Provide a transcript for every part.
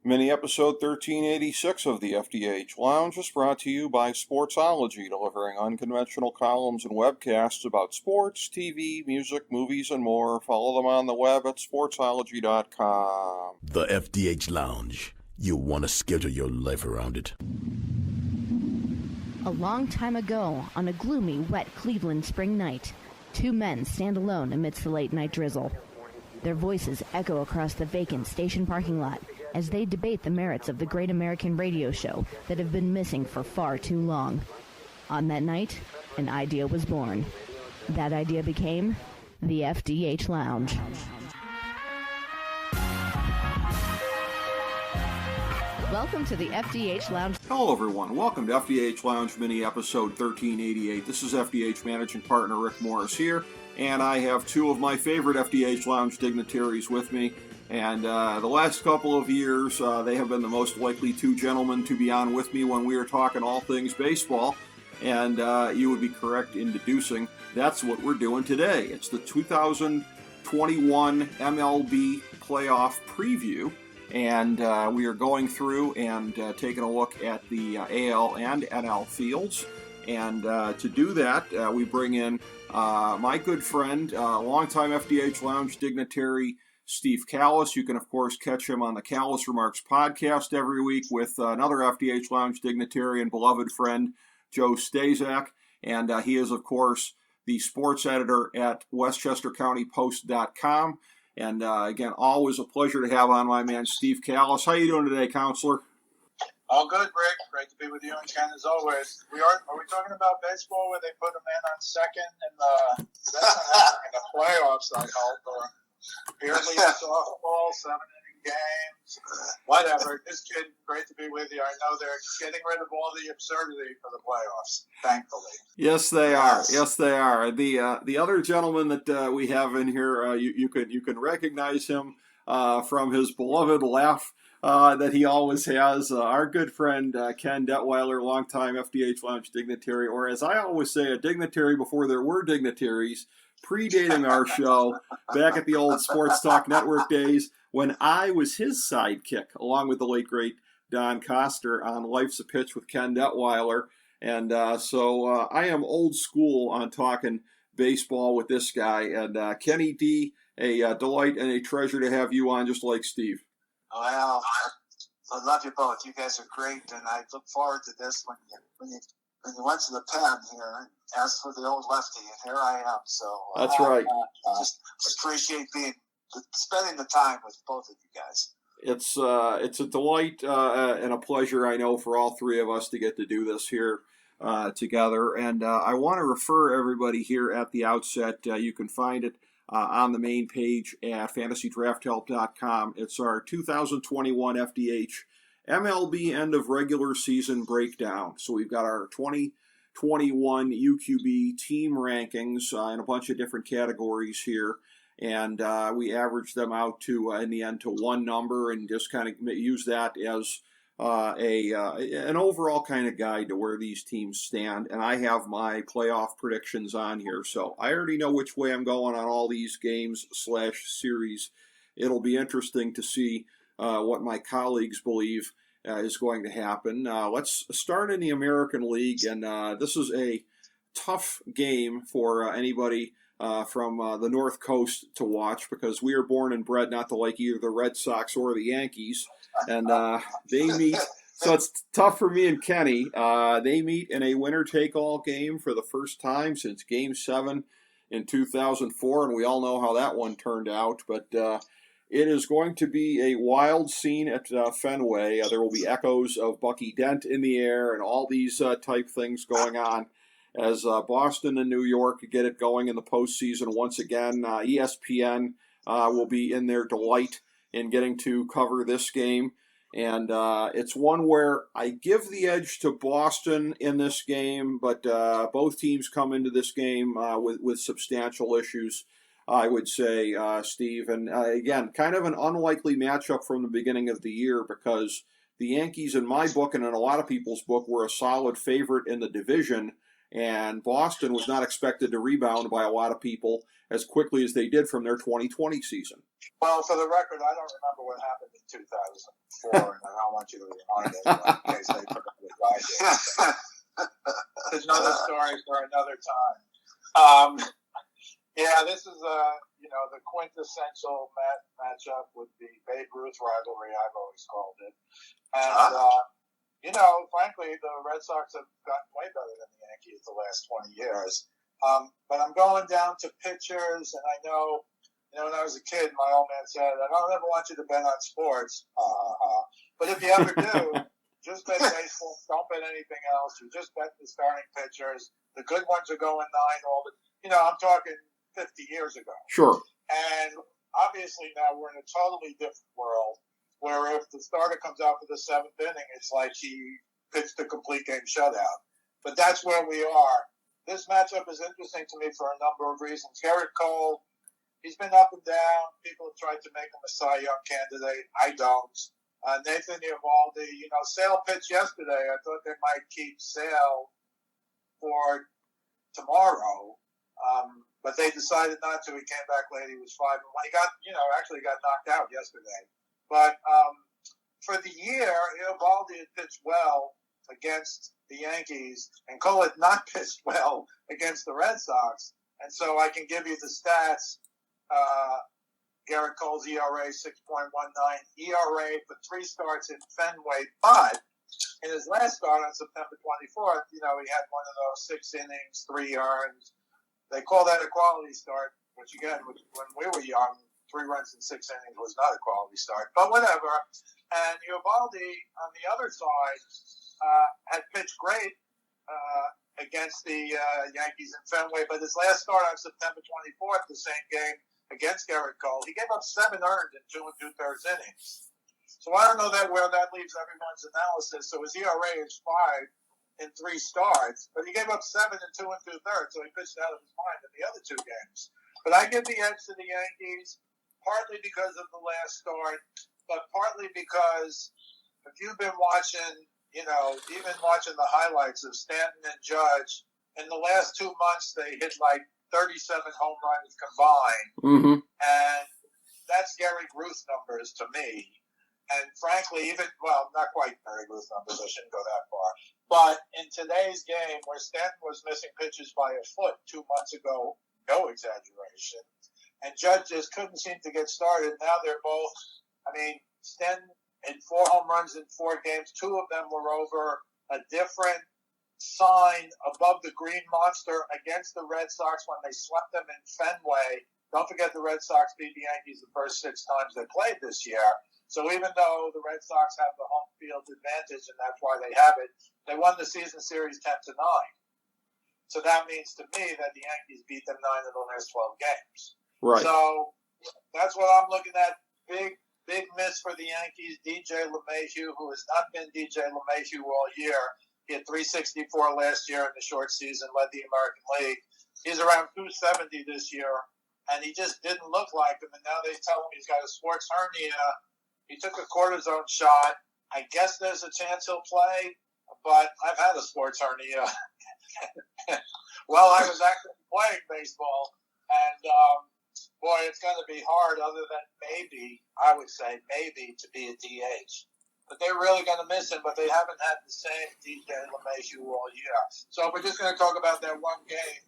Mini episode 1386 of the FDH Lounge is brought to you by Sportsology, delivering unconventional columns and webcasts about sports, TV, music, movies, and more. Follow them on the web at sportsology.com. The FDH Lounge. You want to schedule your life around it. A long time ago, on a gloomy, wet Cleveland spring night, two men stand alone amidst the late-night drizzle. Their voices echo across the vacant station parking lot as they debate the merits of the great American radio show that have been missing for far too long. On that night, an idea was born. That idea became the FDH Lounge. Welcome to the FDH Lounge. Hello, everyone. Welcome to FDH Lounge Mini Episode 1388. This is FDH Managing Partner Rick Morris here, and I have two of my favorite FDH Lounge dignitaries with me. And the last couple of years, they have been the most likely two gentlemen to be on with me when we are talking all things baseball. And you would be correct in deducing that's what we're doing today. It's the 2021 MLB Playoff Preview. And we are going through and taking a look at the AL and NL fields. And to do that, we bring in my good friend, longtime FDH Lounge dignitary, Steve Kallas. You can, of course, catch him on the Kallas Remarks podcast every week with another FDH Lounge dignitary and beloved friend, Joe Stazak. And he is, of course, the sports editor at WestchesterCountyPost.com. And again, always a pleasure to have on my man, Steve Kallas. How you doing today, Counselor? All good, Rick. Great to be with you and Ken as always. Are we talking about baseball where they put a man on second in the playoffs, I hope, or beer league softball, 7-inning games, whatever. Just kidding. Great to be with you. I know they're getting rid of all the absurdity for the playoffs, thankfully. Yes, they are. Yes, they are. The other gentleman that we have in here, you can recognize him from his beloved laugh that he always has. Our good friend Ken Detwiler, longtime FDH Lounge dignitary, or as I always say, a dignitary before there were dignitaries, predating our show back at the old Sports Talk Network days when I was his sidekick, along with the late, great Don Coster on Life's a Pitch with Ken Detwiler. And so I am old school on talking baseball with this guy. And Kenny D, a delight and a treasure to have you on, just like Steve. Well, I love you both. You guys are great, and I look forward to this when you went to the pen here and asked for the old lefty, and here I am. So that's right. Just appreciate spending the time with both of you guys. It's a delight and a pleasure, I know, for all three of us to get to do this here together. And I want to refer everybody here at the outset. You can find it on the main page at fantasydrafthelp.com. It's our 2021 FDH MLB end of regular season breakdown. So we've got our 2021 UQB team rankings in a bunch of different categories here. And we average them out to, in the end, to one number and just kind of use that as an overall kind of guide to where these teams stand. And I have my playoff predictions on here. So I already know which way I'm going on all these games/series. It'll be interesting to see what my colleagues believe is going to happen. Let's start in the American League. And this is a tough game for anybody from the North Coast to watch, because we are born and bred not to like either the Red Sox or the Yankees, and they meet. So it's tough for me and Kenny. They meet in a winner-take-all game for the first time since Game 7 in 2004, and we all know how that one turned out. But it is going to be a wild scene at Fenway. There will be echoes of Bucky Dent in the air and all these type things going on as Boston and New York get it going in the postseason once again. ESPN will be in their delight in getting to cover this game. And it's one where I give the edge to Boston in this game, but both teams come into this game with substantial issues, I would say, Steve. And again, kind of an unlikely matchup from the beginning of the year, because the Yankees, in my book and in a lot of people's book, were a solid favorite in the division. And Boston was not expected to rebound by a lot of people as quickly as they did from their 2020 season. Well, for the record, I don't remember what happened in 2004, and I don't want you to remind anyone in case they forgot what I did. It's another story for another time. Yeah, this is the quintessential matchup with the Babe Ruth rivalry, I've always called it. And, frankly, the Red Sox have gotten way better than the Yankees the last 20 years. But I'm going down to pitchers, and I know, when I was a kid, my old man said, I don't ever want you to bet on sports. But if you ever do, just bet baseball. Don't bet anything else. You just bet the starting pitchers. The good ones are going 9 all the. I'm talking 50 years ago. Sure. And obviously now we're in a totally different world where if the starter comes out for the 7th inning, it's like he pitched a complete game shutout. But that's where we are. This matchup is interesting to me for a number of reasons. Garrett Cole, he's been up and down. People have tried to make him a Cy Young candidate. I don't. Nathan Eovaldi, Sale pitched yesterday. I thought they might keep Sale for tomorrow. But they decided not to. He came back late. He was 5-1. He got knocked out yesterday. But for the year, Eovaldi had pitched well against the Yankees, and Cole had not pitched well against the Red Sox. And so I can give you the stats. Garrett Cole's ERA 6.19, ERA for 3 starts in Fenway. But in his last start on September 24th, he had one of those 6 innings, 3 earned. They call that a quality start, which again, when we were young, 3 runs in 6 innings was not a quality start. But whatever. And Eovaldi, on the other side, had pitched great against the Yankees in Fenway. But his last start on September 24th, the same game against Garrett Cole, he gave up 7 earned in 2 2/3 innings. So I don't know where that leaves everyone's analysis. So his ERA is 5 in 3 starts, but he gave up 7 in 2 2/3, so he pitched out of his mind in the other 2 games. But I give the edge to the Yankees, partly because of the last start, but partly because if you've been watching, even watching the highlights of Stanton and Judge, in the last 2 months they hit like 37 home runs combined, and that's Gary Ruth numbers to me. And frankly, not quite Gary Ruth numbers, I shouldn't go that far. But in today's game, where Stanton was missing pitches by a foot 2 months ago, no exaggeration, and Judge just couldn't seem to get started. Now they're both, Stanton had 4 home runs in 4 games. 2 of them were over a different sign above the green monster against the Red Sox when they swept them in Fenway. Don't forget the Red Sox beat the Yankees the first 6 times they played this year. So even though the Red Sox have the home field advantage, and that's why they have it, they won the season series 10-9. So that means to me that the Yankees beat them 9 of the last 12 games. Right. So that's what I'm looking at. Big miss for the Yankees. DJ Lemaitre, who has not been DJ Lemaitre all year. He had 364 last year in the short season, led the American League. He's around 270 this year, and he just didn't look like him. And now they tell him he's got a sports hernia. He took a cortisone shot. I guess there's a chance he'll play, but I've had a sports hernia. Well, I was actually playing baseball, and boy, it's going to be hard other than maybe to be a DH. But they're really going to miss him, but they haven't had the same DJ Lemaitre all year. So if we're just going to talk about that one game,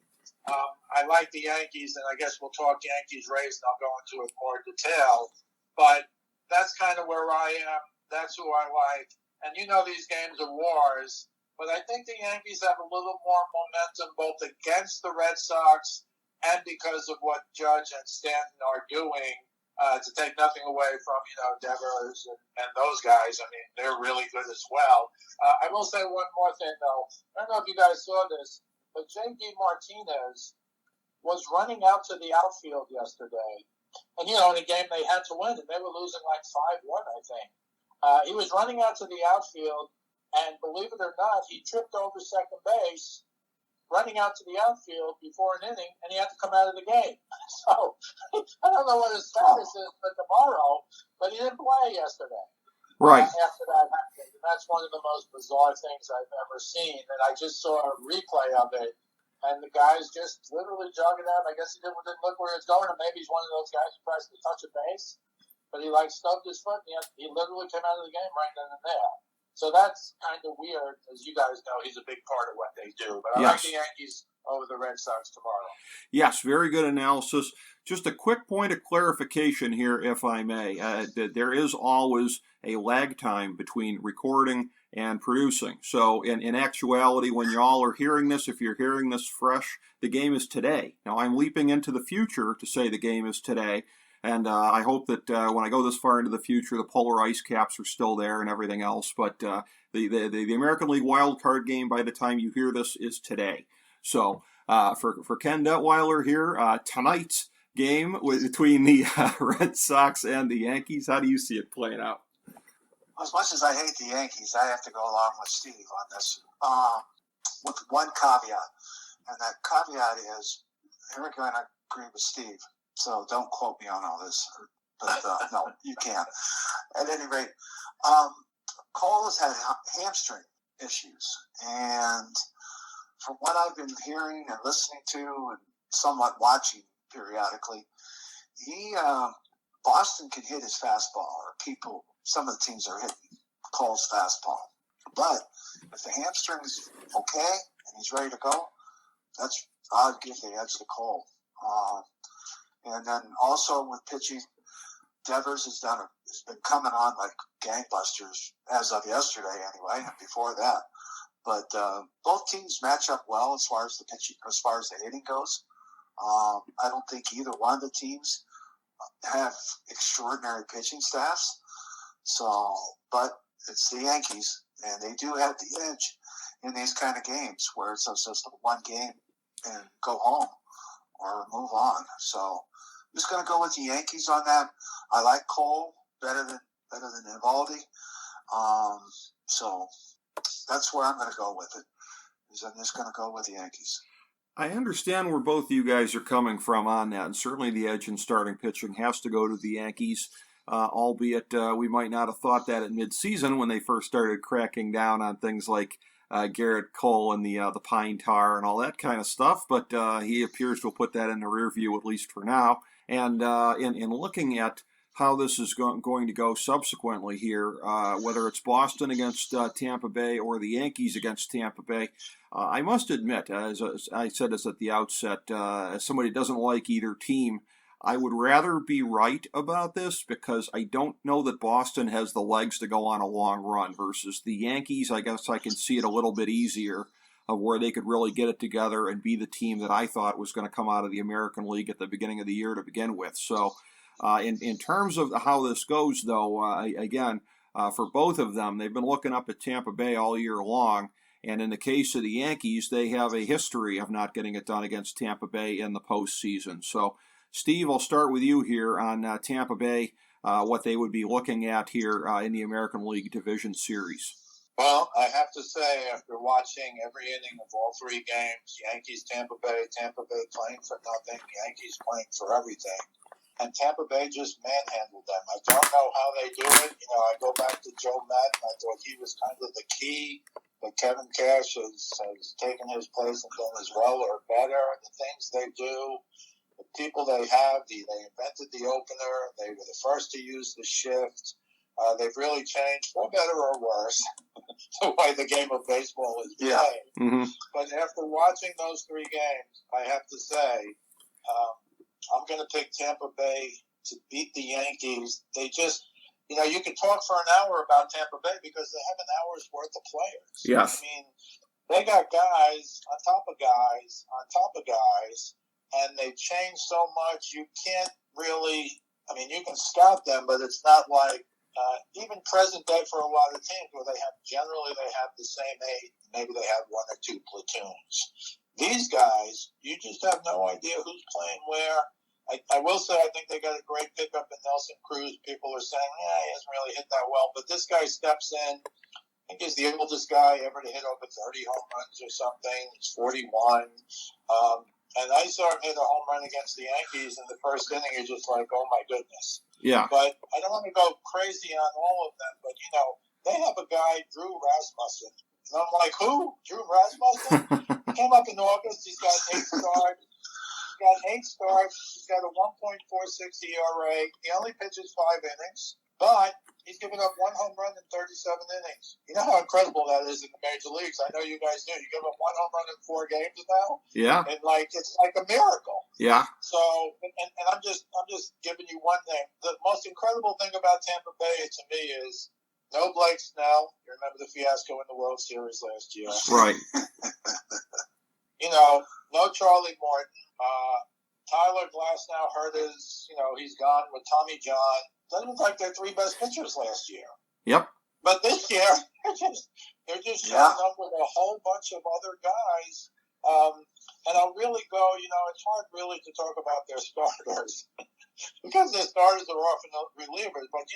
I like the Yankees, and I guess we'll talk Yankees-Rays, and I'll go into it more detail. But that's kind of where I am. That's who I like. And these games are wars, but I think the Yankees have a little more momentum both against the Red Sox and because of what Judge and Stanton are doing, to take nothing away from, Devers and those guys. They're really good as well. I will say one more thing, though. I don't know if you guys saw this, but J.D. Martinez was running out to the outfield yesterday. And, in a game they had to win, and they were losing like 5-1, I think. He was running out to the outfield, and believe it or not, he tripped over second base, running out to the outfield before an inning, and he had to come out of the game. So, I don't know what his status is for tomorrow, but he didn't play yesterday. Right. After that happened. that's one of the most bizarre things I've ever seen. And I just saw a replay of it, and the guy's just literally jogging out. I guess he didn't look where he was going, or maybe he's one of those guys who tries to touch a base, but he stubbed his foot, and he literally came out of the game right then and there. So that's kind of weird. As you guys know, he's a big part of what they do. But I like the Yankees over the Red Sox tomorrow. Yes, very good analysis. Just a quick point of clarification here, if I may. There is always a lag time between recording and producing. So in actuality, when y'all are hearing this, if you're hearing this fresh, the game is today. Now, I'm leaping into the future to say the game is today. And I hope that when I go this far into the future, the polar ice caps are still there and everything else. But the American League wild card game, by the time you hear this, is today. So for Ken Detwiler here, tonight's game between the Red Sox and the Yankees, how do you see it playing out? As much as I hate the Yankees, I have to go along with Steve on this, with one caveat. And that caveat is, here we're going to agree with Steve. So don't quote me on all this, but no, you can't. At any rate, Cole has had hamstring issues, and from what I've been hearing and listening to and somewhat watching periodically, Boston can hit his fastball, or some of the teams are hitting Cole's fastball. But if the hamstring's okay and he's ready to go, I'd give the edge to Cole. And then also with pitching, Devers has been coming on like gangbusters as of yesterday anyway, and before that. But both teams match up well as far as the pitching, as far as the hitting goes. I don't think either one of the teams have extraordinary pitching staffs. But it's the Yankees, and they do have the edge in these kind of games where it's just one game and go home or move on. So I'm just going to go with the Yankees on that. I like Cole better than Evaldi. So that's where I'm going to go with it. I'm just going to go with the Yankees. I understand where both of you guys are coming from on that, and certainly the edge in starting pitching has to go to the Yankees, albeit we might not have thought that at midseason when they first started cracking down on things like Garrett Cole and the pine tar and all that kind of stuff, but he appears to have put that in the rear view, at least for now. And in looking at how this is going to go subsequently here, whether it's Boston against Tampa Bay or the Yankees against Tampa Bay, I must admit, as I said this at the outset, as somebody who doesn't like either team, I would rather be right about this because I don't know that Boston has the legs to go on a long run versus the Yankees. I guess I can see it a little bit easier of where they could really get it together and be the team that I thought was going to come out of the American League at the beginning of the year to begin with. So in terms of how this goes, though, for both of them, they've been looking up at Tampa Bay all year long. And in the case of the Yankees, they have a history of not getting it done against Tampa Bay in the postseason. So, Steve, I'll start with you here on Tampa Bay, what they would be looking at here in the American League Division Series. Well, I have to say, after watching every inning of all three games, Yankees, Tampa Bay playing for nothing, Yankees playing for everything, and Tampa Bay just manhandled them. I don't know how they do it. I go back to Joe Madden. I thought he was kind of the key, but Kevin Cash has taken his place and done as well or better. The things they do, the people they have, they invented the opener. They were the first to use the shift. They've really changed, for better or worse, the way the game of baseball is played. Yeah. Mm-hmm. But after watching those three games, I have to say, I'm going to pick Tampa Bay to beat the Yankees. They just, you can talk for an hour about Tampa Bay because they have an hour's worth of players. Yes. I mean, they got guys on top of guys on top of guys, and they've changed so much. You can't really, you can scout them, but it's not like, even present day for a lot of teams where they have the same age, maybe they have one or two platoons. These guys, you just have no idea who's playing where. I will say I think they got a great pickup in Nelson Cruz. People are saying, he hasn't really hit that well. But this guy steps in. I think he's the oldest guy ever to hit over 30 home runs or something. He's 41. And I saw him hit a home run against the Yankees in the first inning. You're just like, oh, my goodness. Yeah. But I don't want to go crazy on all of them. But, they have a a guy, Drew Rasmussen. And I'm like, who? Drew Rasmussen? He came up in August. He's got 8 starts. He's got a 1.46 ERA. He only pitches 5 innings, but he's given up 1 home run in 37 innings. You know how incredible that is in the major leagues. I know you guys do. You give up 1 home run in 4 games now. Yeah. And it's like a miracle. Yeah. So, and I'm just giving you one thing. The most incredible thing about Tampa Bay to me is no Blake Snell. You remember the fiasco in the World Series last year. Right. No Charlie Morton. Tyler Glass now hurt he's gone with Tommy John. Doesn't look like their 3 best pitchers last year. Yep. But this year, they're just showing up with a whole bunch of other guys. And I'll really go, it's hard really to talk about their starters because their starters are often relievers. But,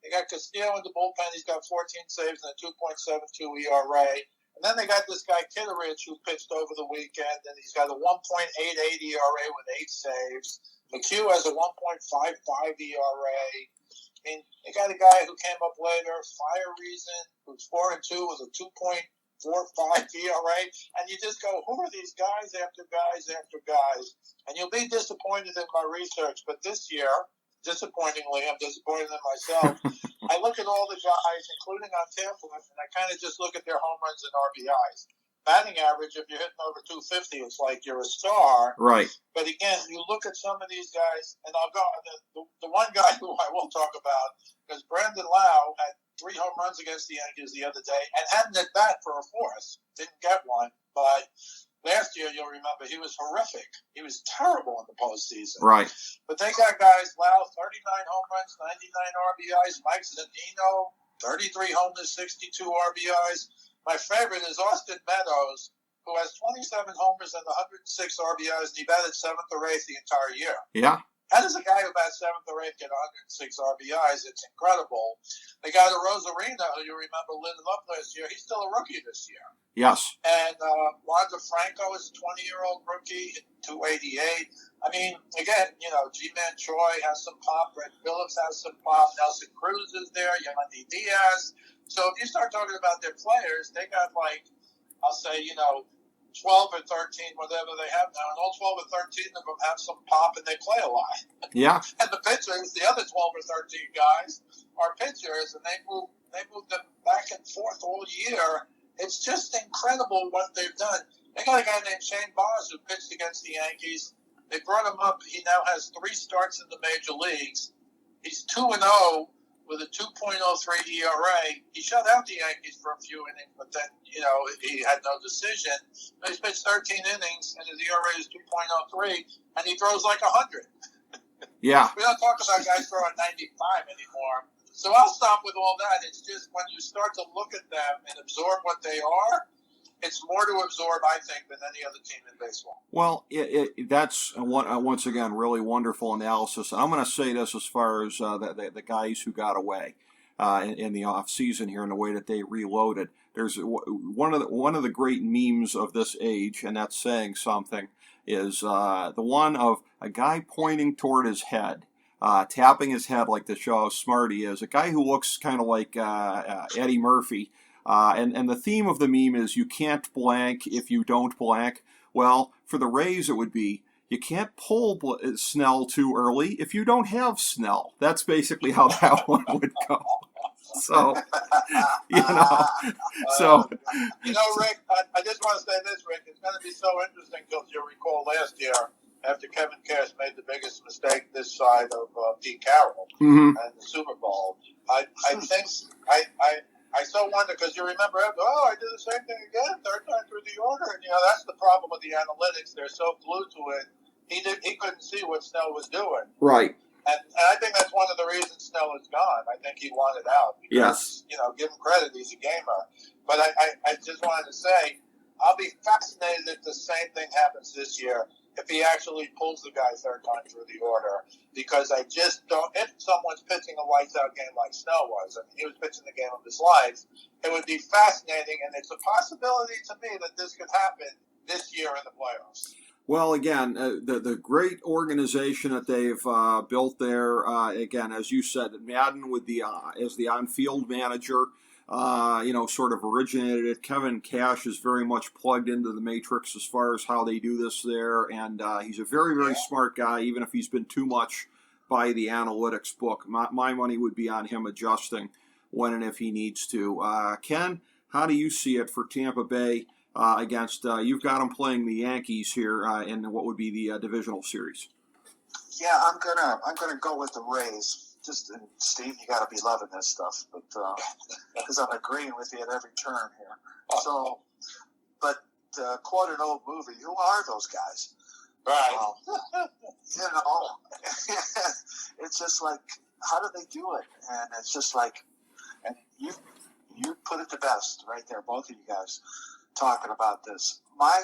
they got Castillo in the bullpen. He's got 14 saves and a 2.72 ERA. And then they got this guy Kitteridge who pitched over the weekend, and he's got a 1.88 ERA with 8 saves. McHugh has a 1.55 ERA. I mean, they got a guy who came up later, Fire Reason, who's 4-2 with a 2.45 ERA. And you just go, who are these guys after guys after guys? And you'll be disappointed in my research. But this year, disappointingly, I'm disappointed in myself. I look at all the guys, including on Tampa, and I kind of just look at their home runs and RBIs. Batting average, if you're hitting over 250, it's like you're a star. Right. But again, you look at some of these guys, and I'll go the one guy who I will talk about because Brandon Lau had 3 home runs against the Yankees the other day and hadn't at bat for a 4th. Didn't get one, but last year you'll remember he was horrific. He was terrible in the postseason. Right. But they got guys: Lau, 39 home runs, 99 RBIs. Mike Zunino, 33 homers, 62 RBIs. My favorite is Austin Meadows, who has 27 homers and 106 RBIs, and he batted 7th or 8th the entire year. Yeah. How does a guy who bats 7th or 8th get 106 RBIs? It's incredible. They got a Rosarina, who you remember lit him up last year. He's still a rookie this year. Yes. And Wander Franco is a 20-year-old rookie, 288. I mean, again, G-Man Choi has some pop. Brett Phillips has some pop. Nelson Cruz is there. Yandy Diaz. So if you start talking about their players, they got 12 or 13, whatever they have now, and all 12 or 13 of them have some pop and they play a lot. Yeah. And the pitchers, the other 12 or 13 guys, are pitchers, and they move them back and forth all year. It's just incredible what they've done. They got a guy named Shane Baz who pitched against the Yankees. They brought him up. He now has 3 starts in the major leagues. He's 2-0 with a 2.03 ERA. He shut out the Yankees for a few innings, but then, he had no decision. He's pitched 13 innings, and his ERA is 2.03, and he throws like 100. Yeah. We don't talk about guys throwing 95 anymore. So I'll stop with all that. It's just when you start to look at them and absorb what they are, it's more to absorb, I think, than any other team in baseball. Well, that's once again really wonderful analysis. I'm going to say this as far as the guys who got away in the off season here and the way that they reloaded. There's one of the great memes of this age, and that's saying something. Is the one of a guy pointing toward his head, tapping his head like to show how smart he is. A guy who looks kind of like Eddie Murphy. And the theme of the meme is you can't blank if you don't blank. Well, for the Rays, it would be you can't pull Snell too early if you don't have Snell. That's basically how that one would go. So, Rick, I just want to say this, Rick. It's going to be so interesting because you'll recall last year after Kevin Cash made the biggest mistake this side of Pete Carroll and the Super Bowl. I think I so wonder because you remember, I did the same thing again, 3rd time through the order, and that's the problem with the analytics. They're so glued to it. He couldn't see what Snell was doing. Right. And I think that's one of the reasons Snell is gone. I think he wanted out. Because, give him credit, he's a gamer. But I just wanted to say, I'll be fascinated if the same thing happens this year, if he actually pulls the guy 3rd time through the order. Because I just don't, if someone's pitching a lights-out game like Snell was, and he was pitching the game of his life, it would be fascinating, and it's a possibility to me that this could happen this year in the playoffs. Well, again, the great organization that they've built there. Again, as you said, Madden with as the on-field manager. sort of originated it. Kevin Cash is very much plugged into the matrix as far as how they do this there, and he's a very, very smart guy, even if he's been too much by the analytics book. My money would be on him adjusting when and if he needs to. Ken, how do you see it for Tampa Bay against, you've got them playing the Yankees here in what would be the divisional series? Yeah, I'm gonna go with the Rays. Just, and Steve, you got to be loving this stuff, but because I'm agreeing with you at every turn here. So, but quote an old movie, who are those guys? Right. It's just like, how do they do it? And it's just like, and you put it the best right there, both of you guys talking about this. My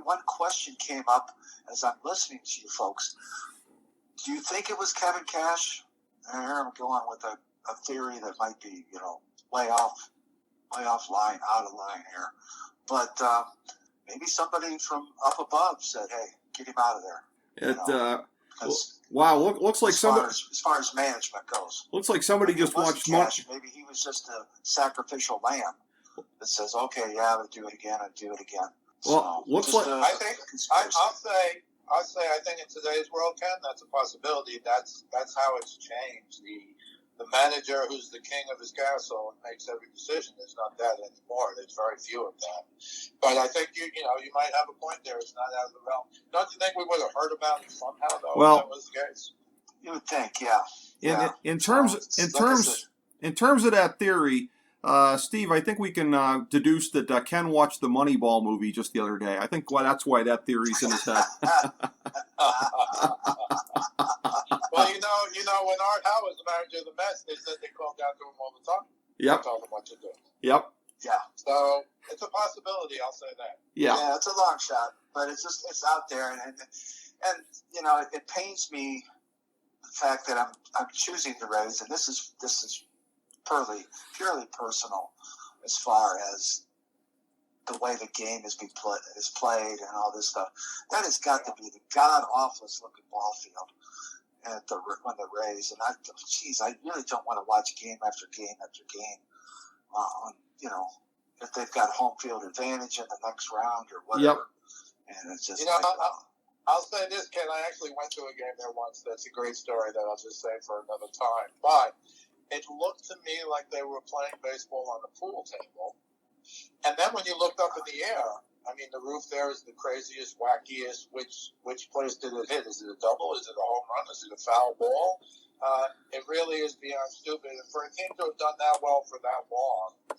one question came up as I'm listening to you folks. Do you think it was Kevin Cash? And here I'm going with a theory that might be, way off line, out of line here. But maybe somebody from up above said, hey, get him out of there. Wow, looks like somebody. As far as management goes. Looks like somebody just watched Cash. Maybe he was just a sacrificial lamb that says, okay, yeah, I'll do it again, Well, looks like. I think in today's world, Ken, that's a possibility. That's how it's changed. The manager who's the king of his castle and makes every decision is not that anymore. There's very few of that. But I think you might have a point there. It's not out of the realm. Don't you think we would have heard about it somehow, though? Well, if that was the case. You would think, yeah. In terms of that theory, Steve, I think we can deduce that Ken watched the Moneyball movie just the other day. I think that's why that theory's in his head. Well, when Art Howe was the manager of the Mets, they said they called down to him all the time. Yep. They told him what to do. Yep. Yeah. So it's a possibility. I'll say that. Yeah. Yeah, it's a long shot, but it's out there, and it pains me the fact that I'm choosing the Rays, and this is purely personal as far as the way the game is played and all this stuff. That has got to be the god-awfulest looking ball field when the Rays. And I really don't want to watch game after game after game. If they've got home field advantage in the next round or whatever. Yep. And it's just I'll say this, Ken. I actually went to a game there once. That's a great story that I'll just say for another time. But it looked to me like they were playing baseball on the pool table. And then when you looked up in the air, I mean, the roof there is the craziest, wackiest. Which place did it hit? Is it a double? Is it a home run? Is it a foul ball? It really is beyond stupid. And for a team to have done that well for that long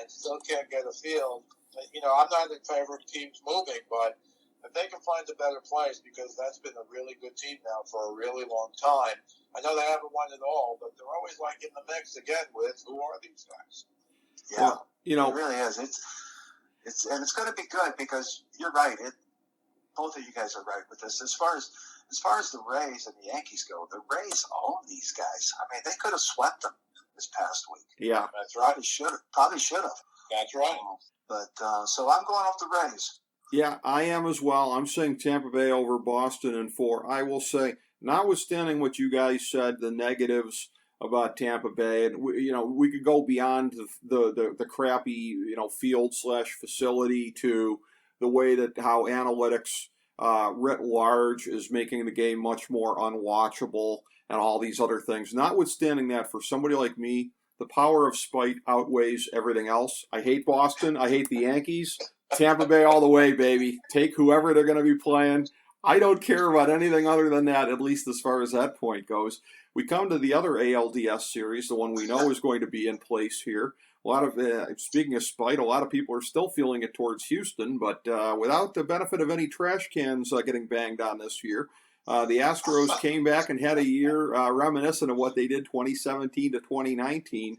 and still can't get a field, I'm not in favor of teams moving, but if they can find a better place, because that's been a really good team now for a really long time. I know they haven't won it all, but they're always in the mix again with who are these guys? Yeah, it really is. It's going to be good because you're right. Both of you guys are right with this. As far as the Rays and the Yankees go, the Rays own these guys. I mean, they could have swept them this past week. Yeah, that's right. Probably should have. That's right. So I'm going off the Rays. Yeah, I am as well. I'm saying Tampa Bay over Boston in 4. I will say, notwithstanding what you guys said, the negatives about Tampa Bay, and we could go beyond the crappy field / facility to the way that how analytics writ large is making the game much more unwatchable and all these other things. Notwithstanding that, for somebody like me, the power of spite outweighs everything else. I hate Boston. I hate the Yankees. Tampa Bay all the way, baby. Take whoever they're going to be playing. I don't care about anything other than that, at least as far as that point goes. We come to the other ALDS series, the one we know is going to be in place here. A lot of, speaking of spite, a lot of people are still feeling it towards Houston, but without the benefit of any trash cans getting banged on this year, the Astros came back and had a year reminiscent of what they did 2017 to 2019.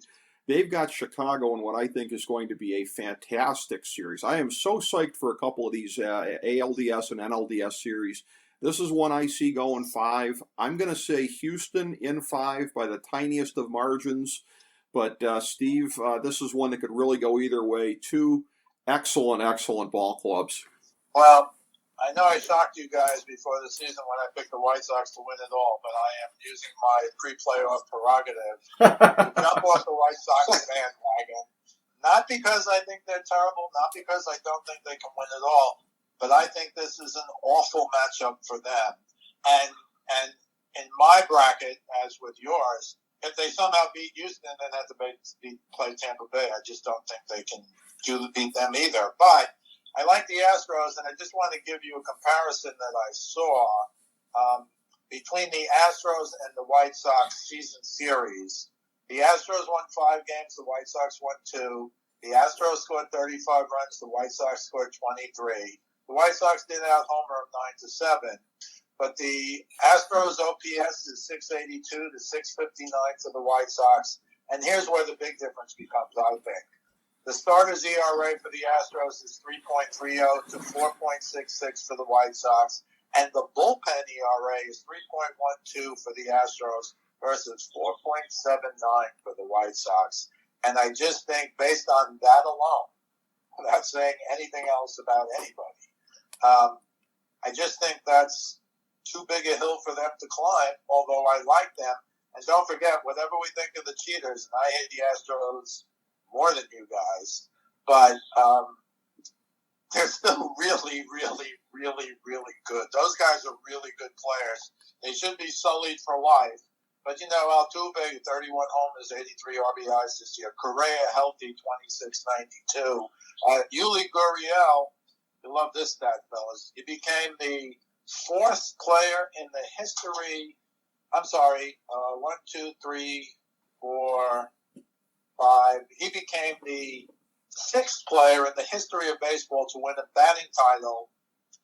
They've got Chicago in what I think is going to be a fantastic series. I am so psyched for a couple of these ALDS and NLDS series. This is one I see going 5. I'm going to say Houston in 5 by the tiniest of margins. But, Steve, this is one that could really go either way. 2 excellent ball clubs. Well, I know I shocked you guys before the season when I picked the White Sox to win it all, but I am using my pre-playoff prerogative to jump off the White Sox bandwagon. Not because I think they're terrible, not because I don't think they can win it all, but I think this is an awful matchup for them. And in my bracket, as with yours, if they somehow beat Houston, then have to play Tampa Bay. I just don't think they can beat them either. But I like the Astros, and I just want to give you a comparison that I saw between the Astros and the White Sox season series. The Astros won 5 games, the White Sox won 2. The Astros scored 35 runs, the White Sox scored 23. The White Sox did out homer of 9-7. But the Astros OPS is 682 to 659 for the White Sox. And here's where the big difference becomes, I think. The starter's ERA for the Astros is 3.30 to 4.66 for the White Sox. And the bullpen ERA is 3.12 for the Astros versus 4.79 for the White Sox. And I just think based on that alone, without saying anything else about anybody, I just think that's too big a hill for them to climb, although I like them. And don't forget, whatever we think of the cheaters, and I hate the Astros more than you guys, but they're still really, really, really, really good. Those guys are really good players. They should be sullied for life. But, you know, Altuve, 31 homers, 83 RBIs this year. Correa, healthy, 26.92. Yuli Gurriel, you love this stat, fellas. He became the 4th player in the history. I'm sorry, 1, 2, 3, 4, 5. He became the 6th player in the history of baseball to win a batting title,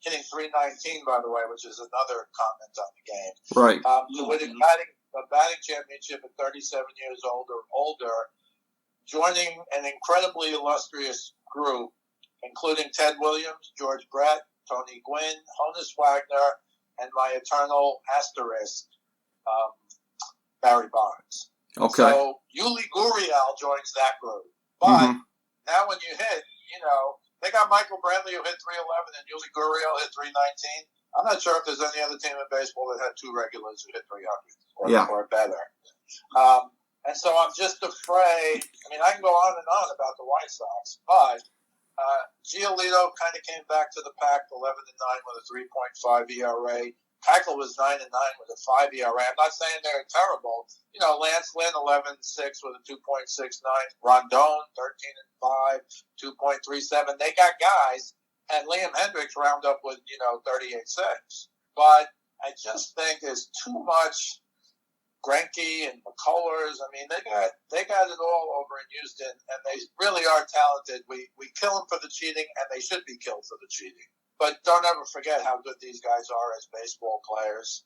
hitting .319, by the way, which is another comment on the game. Right. To win a batting championship at 37 years old or older, joining an incredibly illustrious group, including Ted Williams, George Brett, Tony Gwynn, Honus Wagner, and my eternal asterisk, Barry Bonds. Okay. So Yuli Gurriel joins that group. But now when you hit, you know, they got Michael Brantley who hit .311 and Yuli Gurriel hit .319. I'm not sure if there's any other team in baseball that had 2 regulars who hit 300 or better. And so I'm just afraid. I mean, I can go on and on about the White Sox, but Giolito kind of came back to the pack, 11-9 with a 3.5 ERA. Keuchel was 9-9 with a 5 ERA. I'm not saying they're terrible. You know, Lance Lynn, 11-6 with a 2.69. Rondon, 13-5, 2.37. They got guys, and Liam Hendricks round up with, 38-6. But I just think there's too much Greinke and McCullers. I mean, they got it all over in Houston, and they really are talented. We kill them for the cheating, and they should be killed for the cheating. But don't ever forget how good these guys are as baseball players.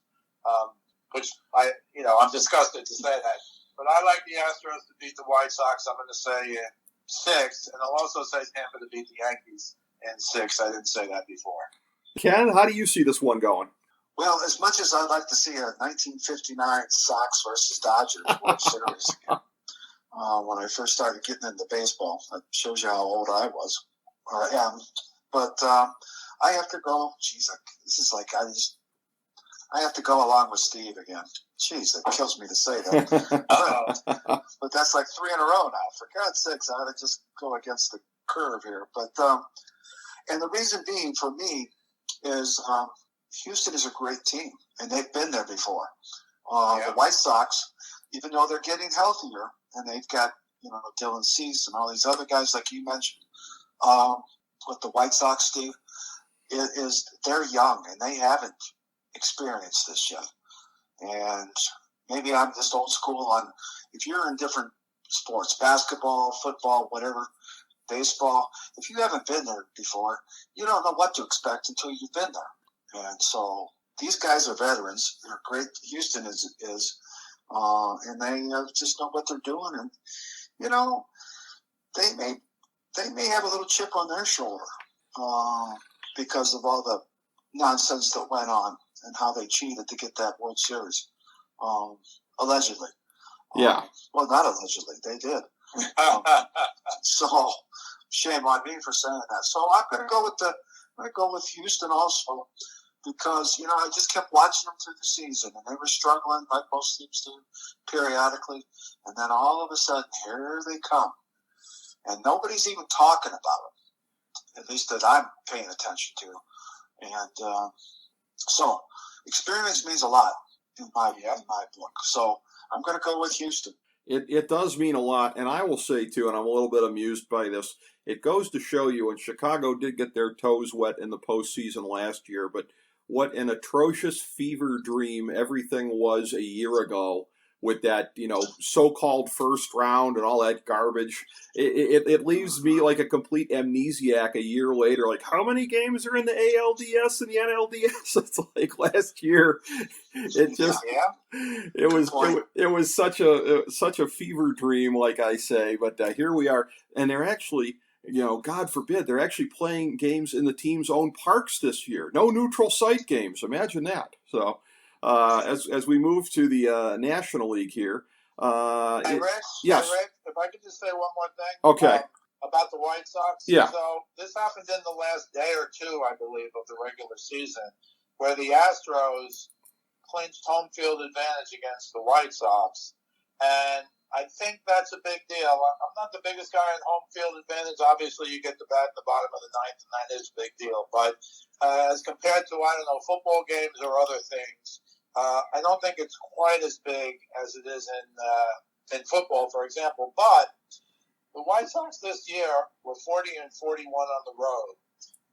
Which I'm disgusted to say that. But I like the Astros to beat the White Sox. I'm going to say in 6, and I'll also say Tampa to beat the Yankees in 6. I didn't say that before. Ken, how do you see this one going? Well, as much as I'd like to see a 1959 Sox versus Dodgers World Series again, when I first started getting into baseball, that shows you how old I was or am. But I have to go. Geez, this is like I have to go along with Steve again. Jeez, it kills me to say that. But that's like 3 in a row now. For God's sakes, I ought to just go against the curve here. But and the reason being for me is Houston is a great team, and they've been there before. The White Sox, even though they're getting healthier, and they've got Dylan Cease and all these other guys like you mentioned, with the White Sox, Steve, is they're young and they haven't experienced this yet. And maybe I'm just old school on if you're in different sports, basketball, football, whatever, baseball, if you haven't been there before, you don't know what to expect until you've been there. And so these guys are veterans. They're great. Houston is and they just know what they're doing. And, they may have a little chip on their shoulder because of all the nonsense that went on and how they cheated to get that World Series, allegedly. Yeah. Well, not allegedly. They did. So shame on me for saying that. So I'm going to go with I'm going to go with Houston also because, I just kept watching them through the season, and they were struggling like most teams do periodically. And then all of a sudden, here they come. And nobody's even talking about them, at least that I'm paying attention to. And so experience means a lot in my book. So I'm going to go with Houston. It does mean a lot, and I will say, too, and I'm a little bit amused by this, it goes to show you, and Chicago did get their toes wet in the postseason last year, but what an atrocious fever dream everything was a year ago with that, so-called first round and all that garbage. It leaves me like a complete amnesiac a year later. Like, how many games are in the ALDS and the NLDS? It's like last year. It just it was such a fever dream, like I say. But here we are, and they're actually, God forbid, they're actually playing games in the team's own parks this year. No neutral site games. Imagine that. So. As we move to the National League here, Hey, Rick, yes. Hey, Rick, if I could just say one more thing. Okay. About the White Sox. Yeah. So this happened in the last day or two, I believe, of the regular season, where the Astros clinched home field advantage against the White Sox, and I think that's a big deal. I'm not the biggest guy in home field advantage. Obviously, you get the bat at the bottom of the ninth, and that is a big deal. But as compared to, football games or other things, I don't think it's quite as big as it is in football, for example. But the White Sox this year were 40-41 on the road.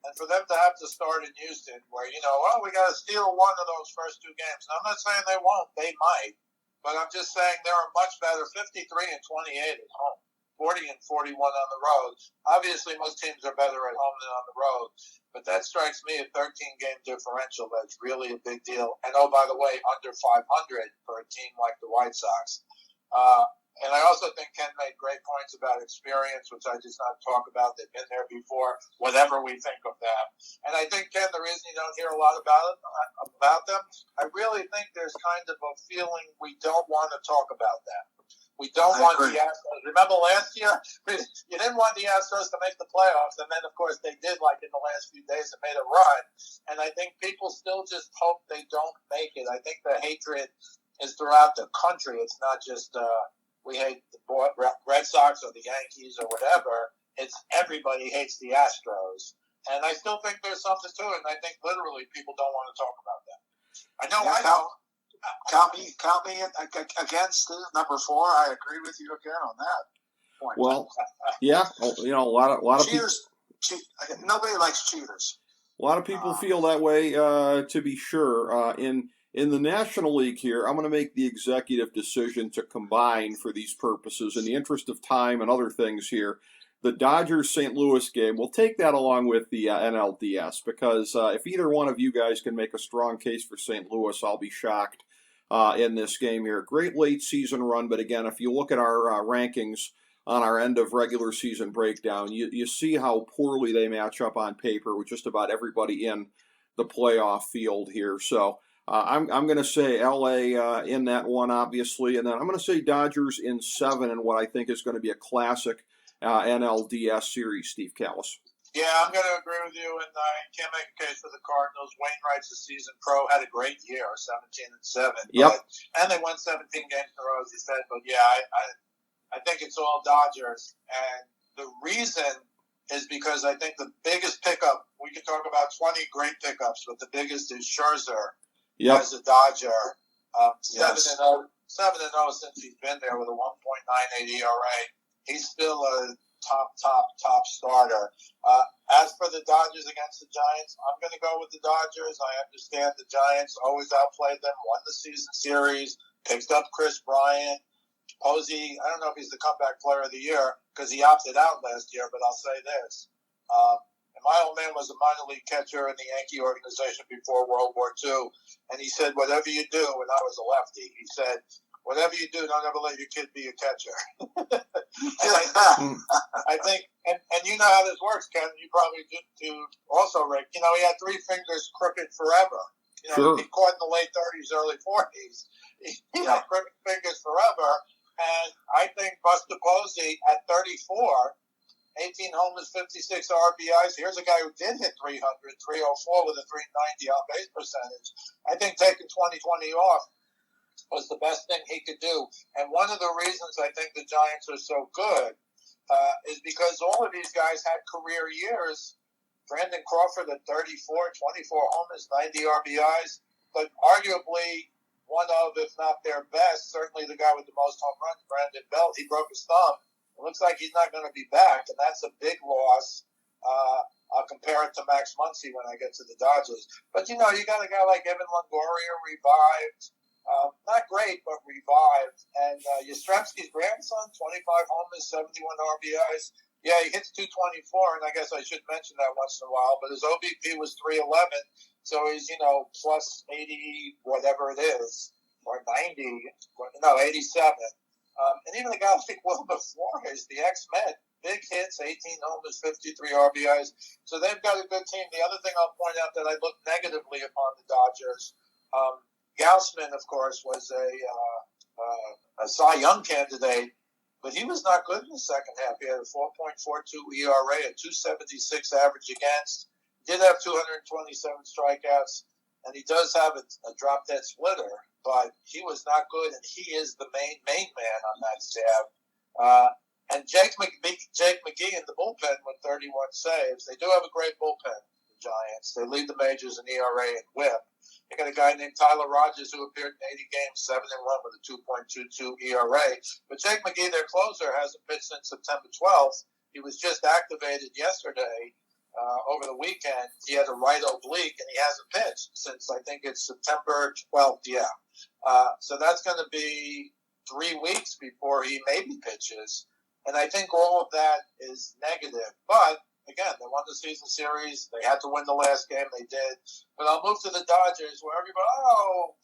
And for them to have to start in Houston where, we got to steal one of those first two games. And I'm not saying they won't. They might. But I'm just saying they're much better 53-28 at home, 40-41 on the road. Obviously, most teams are better at home than on the road. But that strikes me a 13-game differential. That's really a big deal. And, oh, by the way, under 500 for a team like the White Sox. And I also think Ken made great points about experience, which I just not talk about. They've been there before, whatever we think of them. And I think, Ken, the reason you don't hear a lot about them, I really think there's kind of a feeling we don't want to talk about them. We don't want the Astros. Remember last year, you didn't want the Astros to make the playoffs, and then, of course, they did, like in the last few days, and made a run. And I think people still just hope they don't make it. I think the hatred is throughout the country. It's not just we hate the Red Sox or the Yankees or whatever. It's everybody hates the Astros. And I still think there's something to it, and I think literally people don't want to talk about that. I know. Count me against number 4. I agree with you again on that point. Well, yeah, a lot of cheaters. Nobody likes cheaters. A lot of people feel that way, to be sure. In the National League here, I'm going to make the executive decision to combine for these purposes, in the interest of time and other things here, the Dodgers-St. Louis game. We'll take that along with the NLDS, because if either one of you guys can make a strong case for St. Louis, I'll be shocked in this game here. Great late season run, but again, if you look at our rankings on our end of regular season breakdown, you see how poorly they match up on paper with just about everybody in the playoff field here. So I'm going to say LA in that one, obviously, and then I'm going to say Dodgers in 7 in what I think is going to be a classic NLDS series, Steve Kallas. Yeah, I'm going to agree with you, and I can't make a case for the Cardinals. Wainwright's a season pro, had a great year, 17-7. Yep. And they won 17 games in a row, as you said. But yeah, I think it's all Dodgers, and the reason is because I think the biggest pickup, we can talk about 20 great pickups, but the biggest is Scherzer as a Dodger. 7-0 since he's been there with a 1.98 ERA. He's still a top starter. As for the Dodgers against the Giants, I'm going to go with the Dodgers. I understand the Giants always outplayed them, won the season series, picked up Chris Bryant. Posey, I don't know if he's the comeback player of the year because he opted out last year, but I'll say this. And my old man was a minor league catcher in the Yankee organization before World War II, and he said, whatever you do, and I was a lefty, he said, whatever you do, don't ever let your kid be a catcher. I think, and you know how this works, Ken, you probably do also, Rick. He had 3 fingers crooked forever. Sure. He caught in the late 30s, early 40s. He had crooked fingers forever. And I think Buster Posey at 34 18 homers, 56 RBIs. Here's a guy who did hit 300, 304 with a 390 on base percentage. I think taking 2020 off was the best thing he could do. And one of the reasons I think the Giants are so good is because all of these guys had career years. Brandon Crawford at 34, 24 homers, 90 RBIs, but arguably one of, if not their best, certainly the guy with the most home runs, Brandon Belt, he broke his thumb. It looks like he's not going to be back, and that's a big loss. I'll compare it to Max Muncy when I get to the Dodgers. But, you know, you got a guy like Evan Longoria revived. Not great, but revived. And Yastrzemski's grandson, 25 homers, 71 RBIs. Yeah, he hits 224, and I guess I should mention that once in a while. But his OBP was 311, so he's, you know, plus 80, whatever it is, or 90, 87. And even a guy like Wilmer Flores, the ex-Met, big hits, 18 homers, 53 RBIs. So they've got a good team. The other thing I'll point out that I look negatively upon the Dodgers, Gausman, of course, was a Cy Young candidate, but he was not good in the second half. He had a 4.42 ERA, a 276 average against. He did have 227 strikeouts, and he does have a drop-dead splitter, but he was not good, and he is the main man on that staff. And Jake McGee in the bullpen with 31 saves. They do have a great bullpen, the Giants. They lead the majors in ERA and WHIP. They got a guy named Tyler Rogers who appeared in 80 games, 7-1 with a 2.22 ERA. But Jake McGee, their closer, hasn't pitched since September 12th. He was just activated yesterday over the weekend. He had a right oblique, and he hasn't pitched since, I think it's September 12th, so that's going to be 3 weeks before he maybe pitches. And I think all of that is negative. But again, they won the season series. They had to win the last game. They did. But I'll move to the Dodgers, where everybody,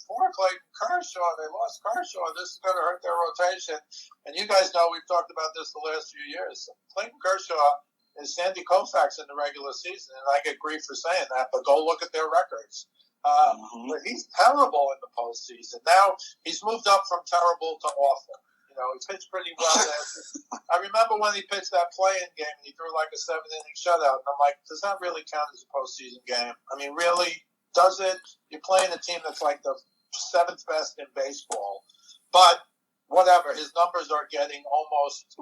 poor Clayton Kershaw. They lost Kershaw. This is going to hurt their rotation. And you guys know we've talked about this the last few years. Clayton Kershaw is Sandy Koufax in the regular season, and I get grief for saying that, but go look at their records. But he's terrible in the postseason. Now he's moved up from terrible to awful. You know, he pitched pretty well there. I remember when he pitched that play-in game and he threw like a 7-inning shutout. And I'm like, does that really count as a postseason game? I mean, really? Does it? You're playing a team that's like the 7th best in baseball. But whatever, his numbers are getting almost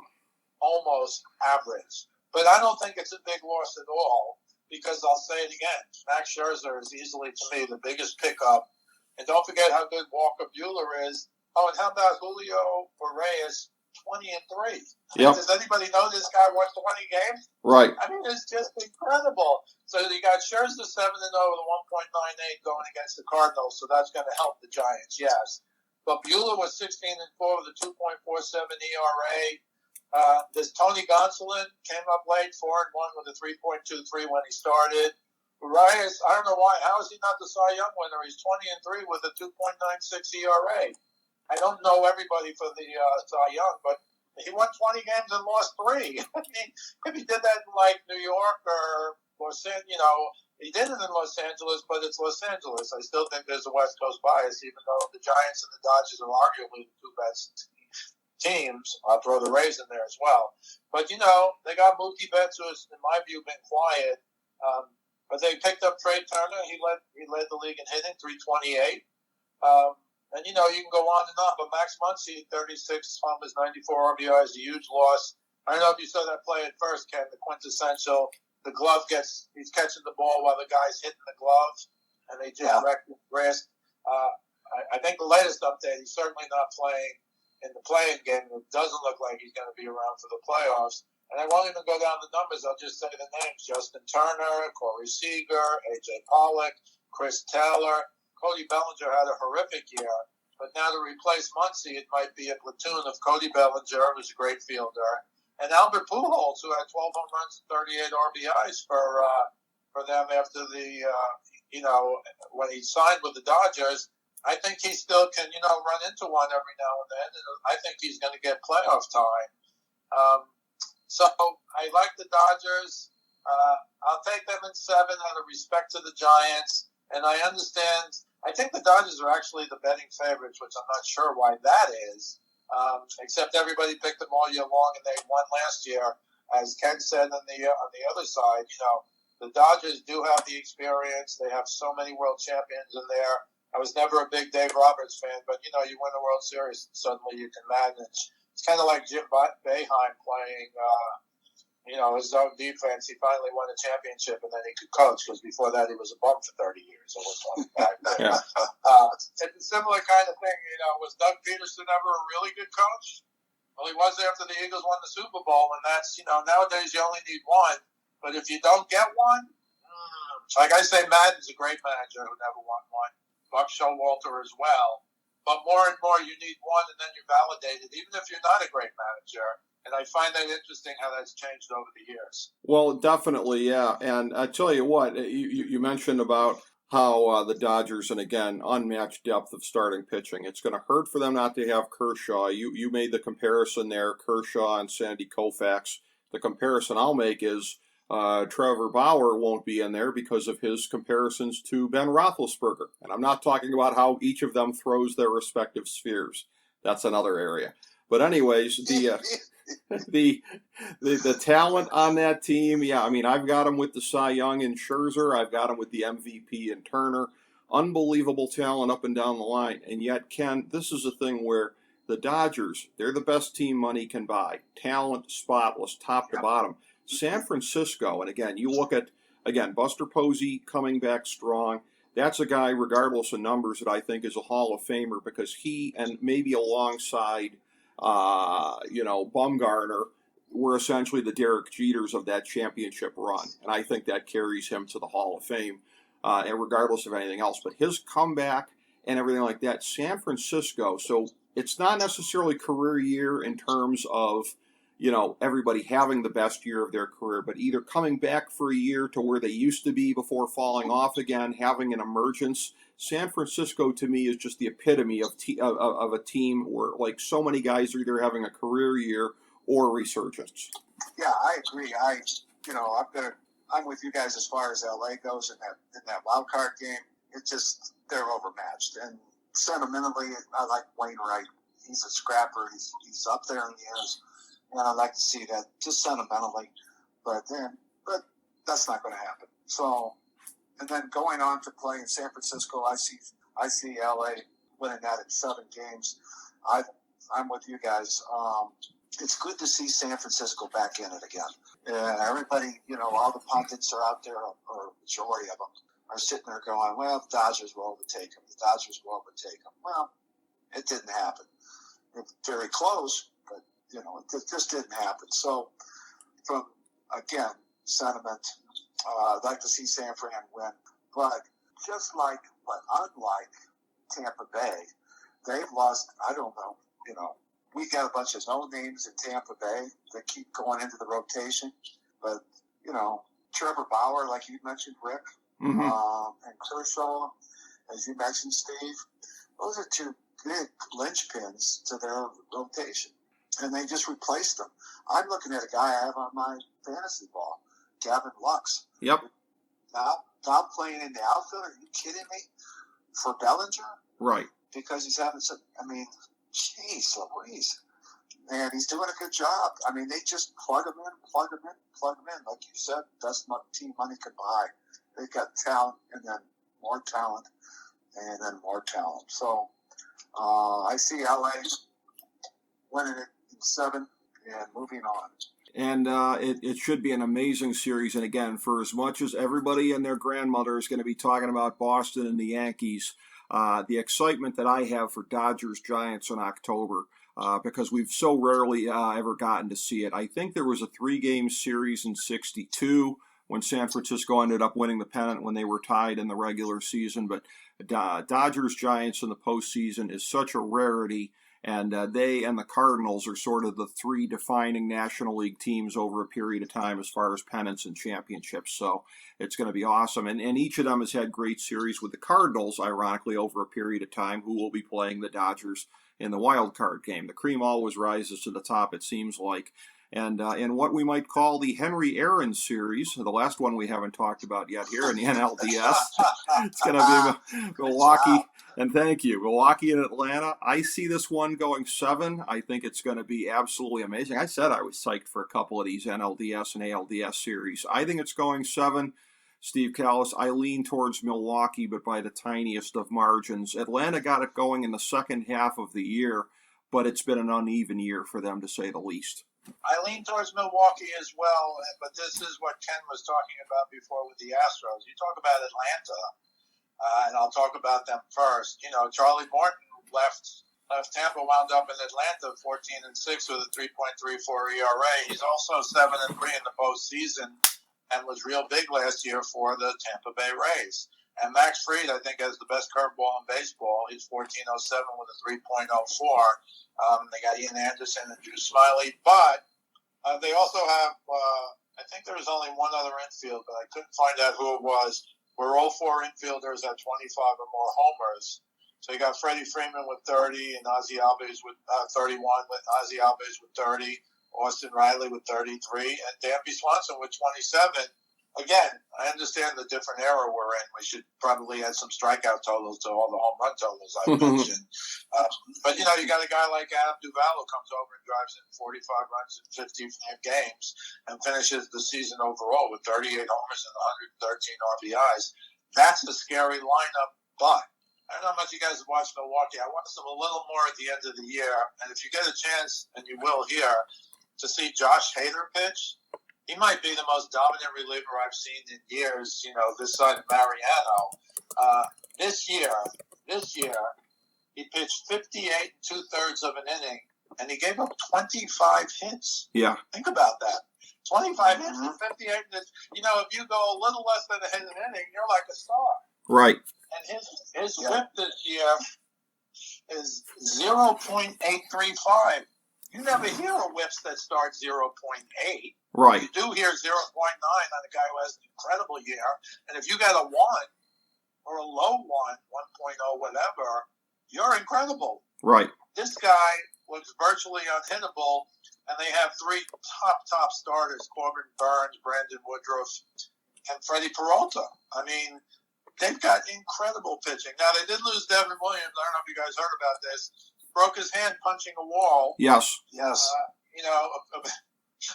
average. But I don't think it's a big loss at all because I'll say it again. Max Scherzer is easily, to me, the biggest pickup. And don't forget how good Walker Buehler is. Oh, and how about Julio Urias, 20-3? Yep. Does anybody know this guy won 20 games? Right. I mean, it's just incredible. So you got Scherzer 7-0 with a 1.98 going against the Cardinals, so that's going to help the Giants, yes. But Buehler was 16-4 with a 2.47 ERA. This Tony Gonsolin came up late, 4-1 with a 3.23 when he started. Urias, I don't know why. How is he not the Cy Young winner? He's 20-3 with a 2.96 ERA. I don't know everybody for the Cy Young, but he won 20 games and lost 3. I mean, if he did that in like New York or Los Angeles, you know, he did it in Los Angeles, but it's Los Angeles. I still think there's a West Coast bias, even though the Giants and the Dodgers are arguably the 2 best teams. I'll throw the Rays in there as well. But, you know, they got Mookie Betts, who has, in my view, been quiet. But they picked up Trey Turner. He led the league in hitting, 328. And, you know, you can go on and on. But Max Muncy, 36 homers, 94 RBIs, a huge loss. I don't know if you saw that play at first, Ken, the quintessential. The glove he's catching the ball while the guy's hitting the glove, and they just wrecked the wrist. I think the latest update, he's certainly not playing in the play-in game. It doesn't look like he's going to be around for the playoffs. And I won't even go down the numbers. I'll just say the names. Justin Turner, Corey Seager, A.J. Pollock, Chris Taylor. Cody Bellinger had a horrific year. But now to replace Muncy, it might be a platoon of Cody Bellinger, who's a great fielder, and Albert Pujols, who had 12 home runs and 38 RBIs for them after when he signed with the Dodgers. I think he still can, run into one every now and then, and I think he's going to get playoff time. So I like the Dodgers. I'll take them in 7 out of respect to the Giants, and I understand. I think the Dodgers are actually the betting favorites, which I'm not sure why that is, except everybody picked them all year long and they won last year. as Ken said on the other side, the Dodgers do have the experience. They have so many world champions in there. I was never a big Dave Roberts fan, but you win a World Series, and suddenly you can manage. It's kind of like Jim Boeheim playing, his own defense. He finally won a championship, and then he could coach, because before that he was a bum for 30 years. Or 25. Yeah. It's a similar kind of thing. Was Doug Peterson ever a really good coach? Well, he was after the Eagles won the Super Bowl, and that's, nowadays you only need one. But if you don't get one, like I say, Madden's a great manager who never won one. Buck Showalter as well. But more and more, you need one, and then you're validated, even if you're not a great manager. And I find that interesting how that's changed over the years. Well, definitely, yeah. And I tell you what, you mentioned about how the Dodgers, and again, unmatched depth of starting pitching. It's going to hurt for them not to have Kershaw. You made the comparison there, Kershaw and Sandy Koufax. The comparison I'll make is Trevor Bauer won't be in there because of his comparisons to Ben Roethlisberger. And I'm not talking about how each of them throws their respective spheres. That's another area. But anyways, the talent on that team, yeah, I mean, I've got him with the Cy Young in Scherzer. I've got him with the MVP in Turner. Unbelievable talent up and down the line. And yet, Ken, this is a thing where the Dodgers, they're the best team money can buy. Talent, spotless, top to bottom. San Francisco, and again, you look at, Buster Posey coming back strong. That's a guy, regardless of numbers, that I think is a Hall of Famer, because he, and maybe alongside, Bumgarner, were essentially the Derek Jeters of that championship run. And I think that carries him to the Hall of Fame, and regardless of anything else. But his comeback and everything like that, San Francisco, so it's not necessarily career year in terms of, everybody having the best year of their career, but either coming back for a year to where they used to be before falling off again, having an emergence. San Francisco, to me, is just the epitome of a team where, like, so many guys are either having a career year or resurgence. Yeah, I agree. I'm with you guys as far as LA goes in that wild card game. They're overmatched, and sentimentally, I like Wainwright. He's a scrapper. He's up there in the years. And I'd like to see that just sentimentally, but that's not going to happen. So, and then going on to play in San Francisco, I see LA winning that in 7 games. I'm with you guys. It's good to see San Francisco back in it again. And everybody, all the pundits are out there, or majority of them are sitting there going, well, the Dodgers will overtake them. The Dodgers will overtake them. Well, it didn't happen. It's very close, but it just didn't happen. So, from, again, sentiment, I'd like to see San Fran win. But unlike Tampa Bay, they've lost, I don't know, we got a bunch of no-names in Tampa Bay that keep going into the rotation. But, Trevor Bauer, like you mentioned, Rick, and Kershaw, as you mentioned, Steve, those are 2 big linchpins to their rotation. And they just replaced them. I'm looking at a guy I have on my fantasy ball, Gavin Lux. Yep. Now playing in the outfield. Are you kidding me? For Bellinger? Right. Because he's having some. Jeez Louise. Man, he's doing a good job. They just plug him in. Like you said, best team money can buy. They've got talent, and then more talent, and then more talent. So I see LA winning it in 7 and moving on. And it should be an amazing series. And again, for as much as everybody and their grandmother is going to be talking about Boston and the Yankees, the excitement that I have for Dodgers-Giants in October, because we've so rarely ever gotten to see it. I think there was a 3-game series in '62 when San Francisco ended up winning the pennant when they were tied in the regular season. But Dodgers-Giants in the postseason is such a rarity. And they and the Cardinals are sort of the 3 defining National League teams over a period of time as far as pennants and championships. So it's going to be awesome. And each of them has had great series with the Cardinals, ironically, over a period of time, who will be playing the Dodgers in the wild card game. The cream always rises to the top, it seems like. and in what we might call the Henry Aaron series, the last one we haven't talked about yet here in the NLDS. It's going to be Milwaukee, and thank you, Milwaukee and Atlanta. I see this one going 7. I think it's going to be absolutely amazing. I said I was psyched for a couple of these NLDS and ALDS series. I think it's going 7. Steve Kallas, I lean towards Milwaukee, but by the tiniest of margins. Atlanta got it going in the second half of the year, but it's been an uneven year for them, to say the least. I lean towards Milwaukee as well, but this is what Ken was talking about before with the Astros. You talk about Atlanta, and I'll talk about them first. You know, Charlie Morton left Tampa, wound up in Atlanta 14-6 with a 3.34 ERA. He's also 7-3 in the postseason, and was real big last year for the Tampa Bay Rays. And Max Fried, I think, has the best curveball in baseball. He's 14.07 with a 3.04. They got Ian Anderson and Drew Smiley. But they also have, I think there was only one other infield, but I couldn't find out who it was, where all 4 infielders had 25 or more homers. So you got Freddie Freeman with 30 and Ozzie Albies with 31, with Ozzie Albies with 30. Austin Riley with 33, and Dansby Swanson with 27. Again, I understand the different era we're in. We should probably add some strikeout totals to all the home run totals I mentioned. But, you know, you got a guy like Adam Duvall who comes over and drives in 45 runs in 55 games and finishes the season overall with 38 homers and 113 RBIs. That's a scary lineup, but I don't know how much you guys have watched Milwaukee. I watched them a little more at the end of the year, and if you get a chance, and you will here, to see Josh Hader pitch, he might be the most dominant reliever I've seen in years, you know, this side of Mariano. This year, he pitched 58 2/3 of an inning, and he gave up 25 hits. Yeah. Think about that. 25 hits and 58 hits. You know, if you go a little less than a hit an inning, you're like a star. Right. And his whip this year is 0.835. You never hear of whips that start 0.8. Right. You do hear 0.9 on a guy who has an incredible year. And if you got a 1 or a low 1, 1.0, whatever, you're incredible. Right. This guy was virtually unhittable, and they have 3 top starters, Corbin Burns, Brandon Woodruff, and Freddie Peralta. I mean, they've got incredible pitching. Now, they did lose Devin Williams. I don't know if you guys heard about this. Broke his hand punching a wall. Yes. You know,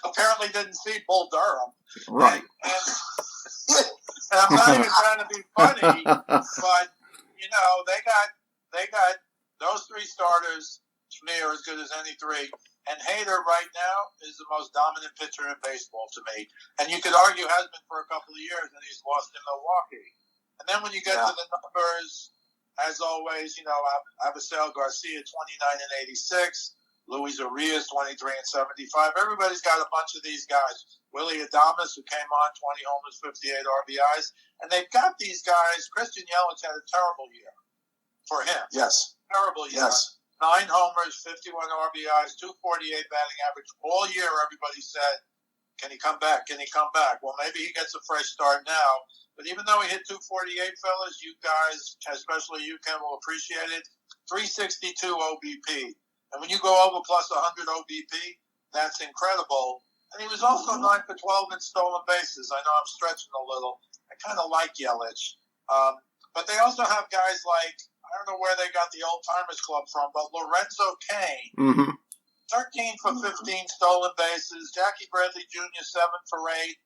apparently didn't see Bull Durham. Right. And I'm not even trying to be funny, but you know, they got those 3 starters. To me, are as good as any 3. And Hader right now is the most dominant pitcher in baseball to me. And you could argue has been for a couple of years, and he's lost in Milwaukee. And then when you get to the numbers, as always, you know, Avisel Garcia, 29-86. Luis Urias, 23-75. Everybody's got a bunch of these guys. Willie Adames, who came on, 20 homers, 58 RBIs. And they've got these guys. Christian Yelich had a terrible year for him. Yes. Terrible year. Yes. 9 homers, 51 RBIs, 248 batting average. All year, everybody said, can he come back? Can he come back? Well, maybe he gets a fresh start now. But even though he hit 248, fellas, you guys, especially you, Ken, will appreciate it. 362 OBP. And when you go over plus 100 OBP, that's incredible. And he was also 9 for 12 in stolen bases. I know I'm stretching a little. I kind of like Yelich. But they also have guys like, I don't know where they got the Old Timers Club from, but Lorenzo Cain. 13 for 15 stolen bases. Jackie Bradley Jr., 7 for 8.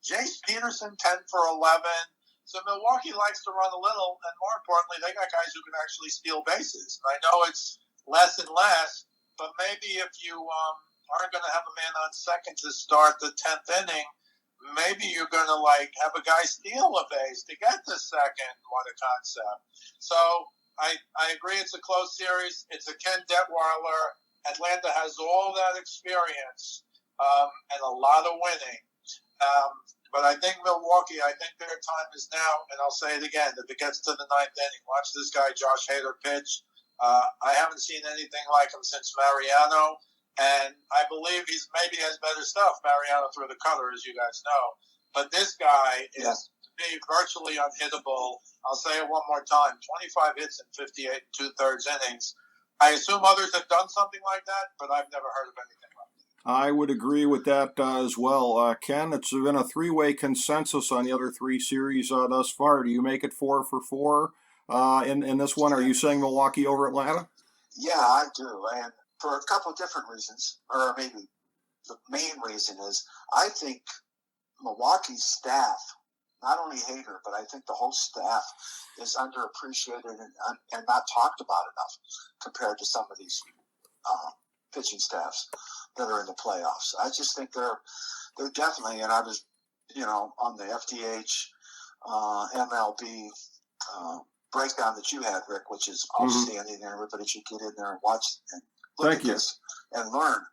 Jace Peterson, 10 for 11. So Milwaukee likes to run a little, and more importantly, they got guys who can actually steal bases. And I know it's less and less, but maybe if you aren't going to have a man on second to start the 10th inning, maybe you're going to have a guy steal a base to get to second. What a concept. So I agree it's a close series. It's a Ken Detwiler. Atlanta has all that experience and a lot of winning. But I think Milwaukee, I think their time is now, and I'll say it again, if it gets to the 9th inning, watch this guy Josh Hader pitch. I haven't seen anything like him since Mariano, and I believe he's maybe has better stuff. Mariano threw the cutter, as you guys know. But this guy is, to me, virtually unhittable. I'll say it one more time, 25 hits in 58 2/3 innings. I assume others have done something like that, but I've never heard of anything like that. I would agree with that as well. Ken, it's been a three-way consensus on the other three series thus far. Do you make it 4 for 4 in this one? Are you saying Milwaukee over Atlanta? Yeah, I do. And for a couple of different reasons, or maybe the main reason is I think Milwaukee's staff, not only Hader, but I think the whole staff is underappreciated and not talked about enough compared to some of these pitching staffs that are in the playoffs. I just think they're definitely, and I was, on the FDH MLB breakdown that you had, Rick, which is outstanding, and everybody should get in there and watch and look at this and learn.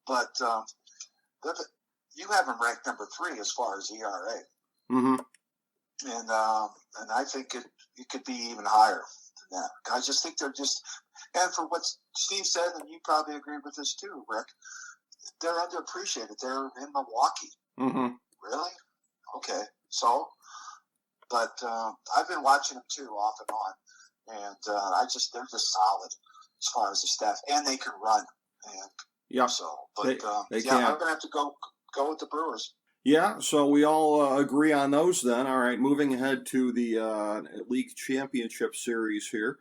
But you have them ranked number 3 as far as ERA. Mm-hmm. And I think it could be even higher than that. I just think they're just, and for what Steve said, and you probably agree with this too, Rick, they're underappreciated. They're in Milwaukee. Mm-hmm. Really? Okay. So, but I've been watching them too, off and on, and they're just solid as far as the staff, and they can run. And yeah. So, but they yeah, can. I'm gonna have to go with the Brewers. Yeah, so we all agree on those then. All right, moving ahead to the League Championship Series here.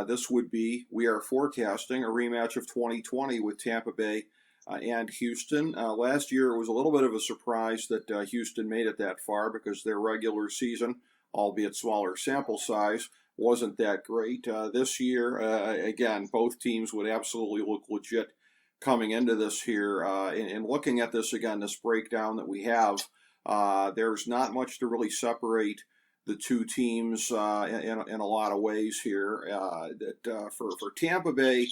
This would be, we are forecasting a rematch of 2020 with Tampa Bay and Houston. Last year it was a little bit of a surprise that Houston made it that far because their regular season, albeit smaller sample size, wasn't that great. This year, again, both teams would absolutely look legit coming into this here, and looking at this again, this breakdown that we have, there's not much to really separate the two teams in a lot of ways here. For Tampa Bay,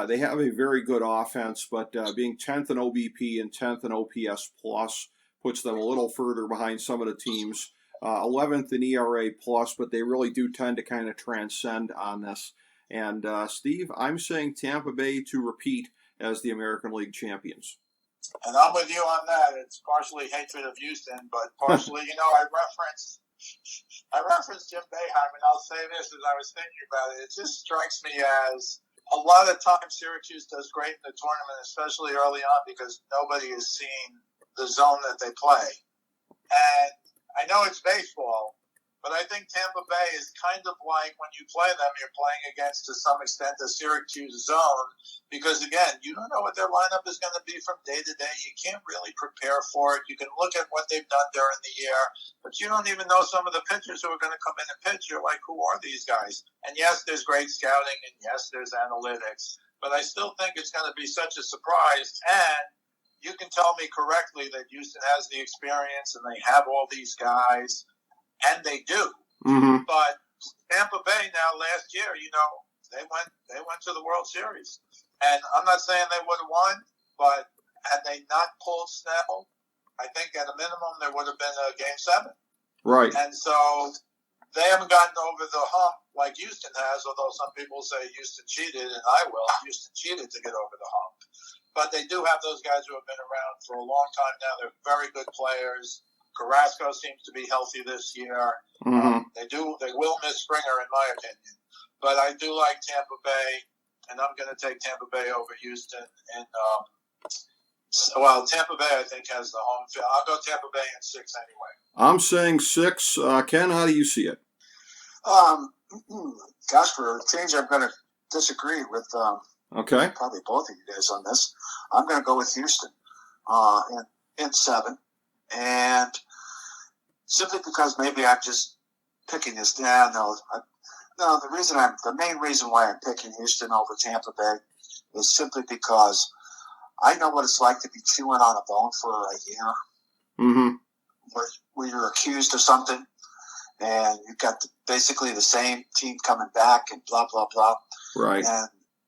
they have a very good offense, but being 10th in OBP and 10th in OPS plus puts them a little further behind some of the teams. 11th in ERA plus, but they really do tend to kind of transcend on this. And Steve, I'm saying Tampa Bay to repeat as the American League champions. And I'm with you on that. It's partially hatred of Houston, but partially, I referenced Jim Boeheim, and I'll say this as I was thinking about it. It just strikes me as a lot of times Syracuse does great in the tournament, especially early on, because nobody has seen the zone that they play. And I know it's baseball, but I think Tampa Bay is kind of like when you play them, you're playing against, to some extent, the Syracuse zone, because, again, you don't know what their lineup is going to be from day to day. You can't really prepare for it. You can look at what they've done during the year, but you don't even know some of the pitchers who are going to come in and pitch. You're like, who are these guys? And, yes, there's great scouting, and, yes, there's analytics, but I still think it's going to be such a surprise. And you can tell me correctly that Houston has the experience and they have all these guys, and they do. Mm-hmm. But Tampa Bay now, last year, they went to the World Series. And I'm not saying they would have won, but had they not pulled Snell, I think at a minimum there would have been a Game 7. Right. And so they haven't gotten over the hump like Houston has, although some people say Houston cheated, and I will. Houston cheated to get over the hump. But they do have those guys who have been around for a long time now. They're very good players. Carrasco seems to be healthy this year. Mm-hmm. They will miss Springer, in my opinion. But I do like Tampa Bay, and I'm going to take Tampa Bay over Houston. And Tampa Bay, I think, has the home field. I'll go Tampa Bay in 6 anyway. I'm saying 6. Ken, how do you see it? Gosh, for a change, I'm going to disagree with okay. probably both of you guys on this. I'm going to go with Houston in 7. And simply because maybe I'm just picking this down. The main reason why I'm picking Houston over Tampa Bay is simply because I know what it's like to be chewing on a bone for a year. Mm-hmm. Where you're accused of something, and you've got basically the same team coming back, and blah blah blah. Right.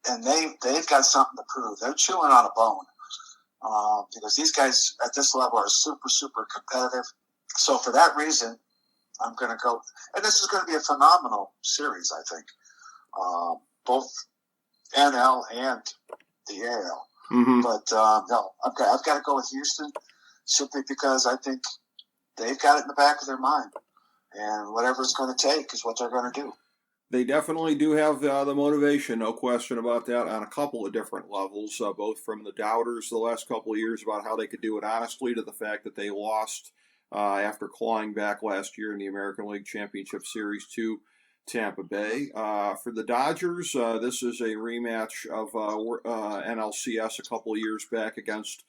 And they've got something to prove. They're chewing on a bone. Because these guys at this level are super, super competitive. So for that reason, I'm going to go. And this is going to be a phenomenal series, I think. Both NL and the AL. Mm-hmm. But no, I've got to go with Houston simply because I think they've got it in the back of their mind. And whatever it's going to take is what they're going to do. They definitely do have the motivation, no question about that, on a couple of different levels, both from the doubters the last couple of years about how they could do it honestly to the fact that they lost after clawing back last year in the American League Championship Series to Tampa Bay. For the Dodgers, this is a rematch of NLCS a couple of years back against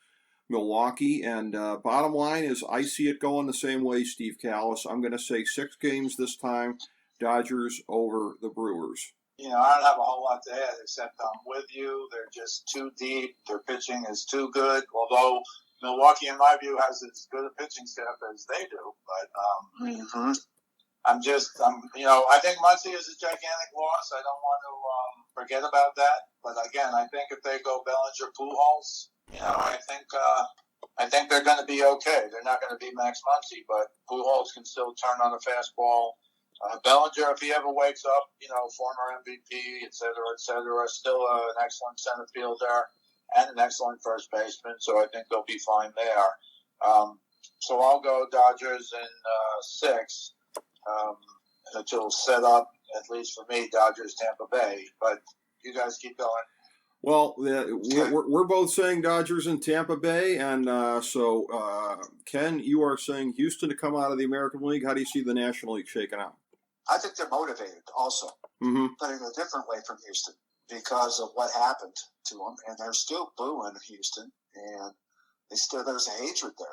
Milwaukee. And bottom line is I see it going the same way, Steve Kallas. I'm going to say 6 games this time. Dodgers over the Brewers. I don't have a whole lot to add except I'm with you. They're just too deep. Their pitching is too good. Although Milwaukee, in my view, has as good a pitching staff as they do. But I think Muncy is a gigantic loss. I don't want to forget about that. But again, I think if they go Bellinger, Pujols, I think they're going to be okay. They're not going to be Max Muncy, but Pujols can still turn on a fastball. Bellinger, if he ever wakes up, former MVP, et cetera, still an excellent center fielder and an excellent first baseman, so I think they'll be fine there. So I'll go Dodgers in 6 to set up, at least for me, Dodgers, Tampa Bay. But you guys keep going. Well, we're both saying Dodgers and Tampa Bay, and so Ken, you are saying Houston to come out of the American League. How do you see the National League shaking out? I think they're motivated also, but in a different way from Houston because of what happened to them, and they're still booing Houston, and there's a hatred there,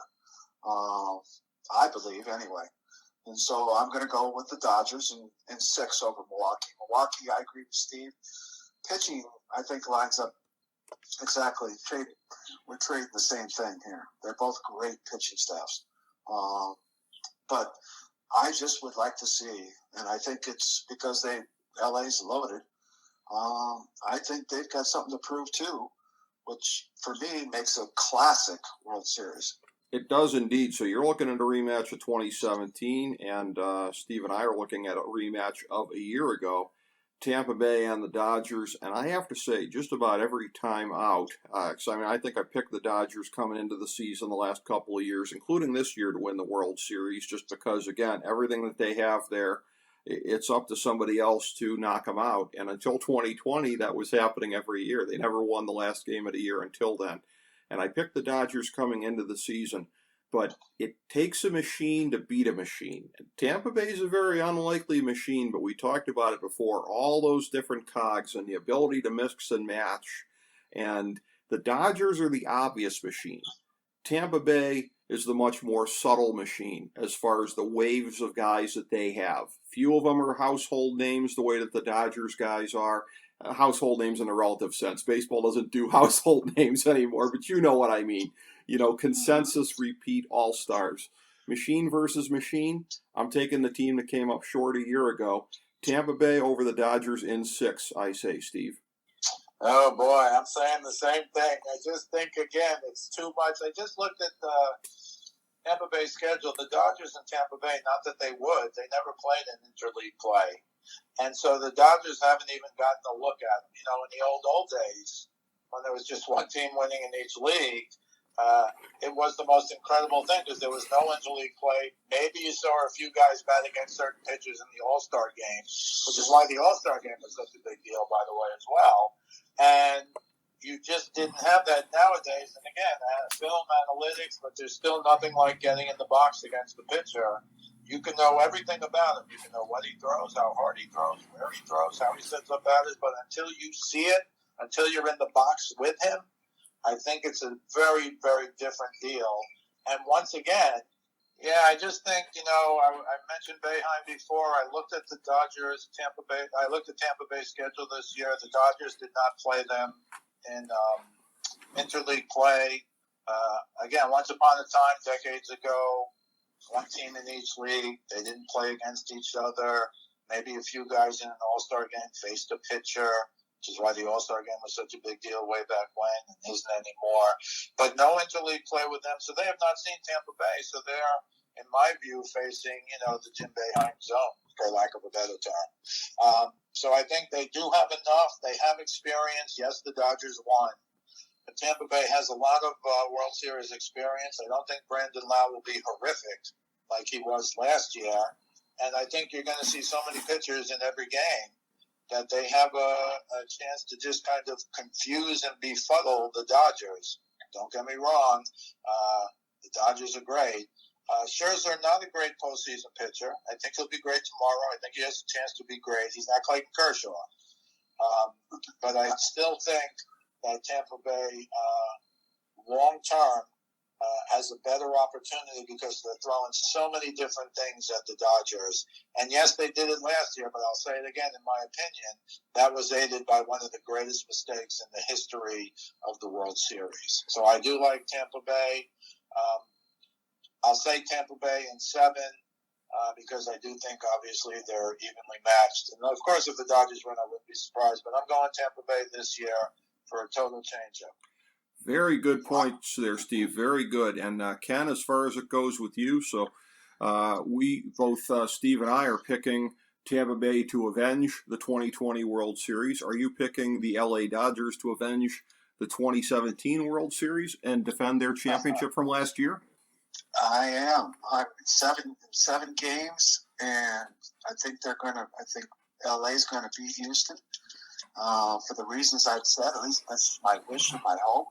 I believe anyway. And so I'm going to go with the Dodgers in 6 over Milwaukee. Milwaukee, I agree with Steve. Pitching, I think, lines up exactly. We're trading the same thing here. They're both great pitching staffs. But I just would like to see, and I think it's because LA's loaded. I think they've got something to prove too, which for me makes a classic World Series. It does indeed. So you're looking at a rematch of 2017, and Steve and I are looking at a rematch of a year ago. Tampa Bay and the Dodgers, and I have to say, just about every time out, because I think I picked the Dodgers coming into the season the last couple of years, including this year, to win the World Series, just because, again, everything that they have there, it's up to somebody else to knock them out. And until 2020, that was happening every year. They never won the last game of the year until then. And I picked the Dodgers coming into the season. But it takes a machine to beat a machine. Tampa Bay is a very unlikely machine, but we talked about it before. All those different cogs and the ability to mix and match. And the Dodgers are the obvious machine. Tampa Bay is the much more subtle machine as far as the waves of guys that they have. Few of them are household names the way that the Dodgers guys are. Household names in a relative sense. Baseball doesn't do household names anymore, but you know what I mean. Consensus repeat all-stars. Machine versus machine, I'm taking the team that came up short a year ago. Tampa Bay over the Dodgers in 6, I say, Steve. Oh, boy, I'm saying the same thing. I just think, again, it's too much. I just looked at the Tampa Bay schedule. The Dodgers and Tampa Bay, not that they would, they never played an interleague play. And so the Dodgers haven't even gotten a look at them. In the old days, when there was just one team winning in each league, it was the most incredible thing because there was no interleague play. Maybe you saw a few guys bat against certain pitchers in the All-Star game, which is why the All-Star game was such a big deal, by the way, as well. And you just didn't have that nowadays. And again, film analytics, but there's still nothing like getting in the box against the pitcher. You can know everything about him. You can know what he throws, how hard he throws, where he throws, how he sets up batters. But until you see it, until you're in the box with him, I think it's a very, very different deal. And once again, I just think, I mentioned Boeheim before. I looked at the Dodgers, Tampa Bay. I looked at Tampa Bay's schedule this year. The Dodgers did not play them in interleague play. Again, once upon a time, decades ago, one team in each league. They didn't play against each other. Maybe a few guys in an All-Star game faced a pitcher, which is why the All-Star game was such a big deal way back when and isn't anymore. But no interleague play with them, so they have not seen Tampa Bay. So they're, in my view, facing, the Jim Boeheim zone, for lack of a better term. So I think they do have enough. They have experience. Yes, the Dodgers won. But Tampa Bay has a lot of World Series experience. I don't think Brandon Lau will be horrific like he was last year. And I think you're going to see so many pitchers in every game that they have a chance to just kind of confuse and befuddle the Dodgers. Don't get me wrong. The Dodgers are great. Scherzer, not a great postseason pitcher. I think he'll be great tomorrow. I think he has a chance to be great. He's not Clayton Kershaw. But I still think that Tampa Bay, long term, has a better opportunity because they're throwing so many different things at the Dodgers. And yes, they did it last year, but I'll say it again, in my opinion, that was aided by one of the greatest mistakes in the history of the World Series. So I do like Tampa Bay. I'll say Tampa Bay in 7 because I do think, obviously, they're evenly matched. And, of course, if the Dodgers win, I wouldn't be surprised. But I'm going Tampa Bay this year for a total change-up. Very good points there, Steve. Very good. And Ken, as far as it goes with you, so we both, Steve and I, are picking Tampa Bay to avenge the 2020 World Series. Are you picking the LA Dodgers to avenge the 2017 World Series and defend their championship from last year? I am. I'm seven games, and I think LA's going to beat Houston for the reasons I've said. At least that's my wish and my hope.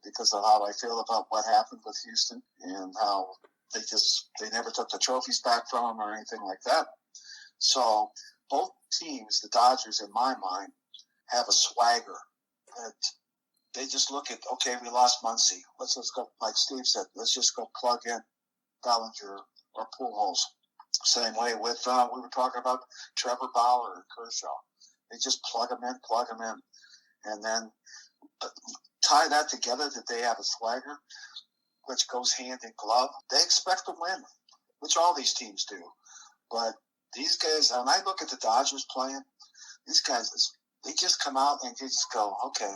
Because of how I feel about what happened with Houston and how they never took the trophies back from them or anything like that. So both teams, the Dodgers in my mind, have a swagger that they just look at, okay, we lost Muncy. Let's go, like Steve said, let's just go plug in Bellinger or Pujols. Same way with, we were talking about Trevor Bauer and Kershaw. They just plug them in. And then tie that together that they have a swagger, which goes hand in glove. They expect to win, which all these teams do. But these guys, when I look at the Dodgers playing, these guys, they just come out and just go, okay,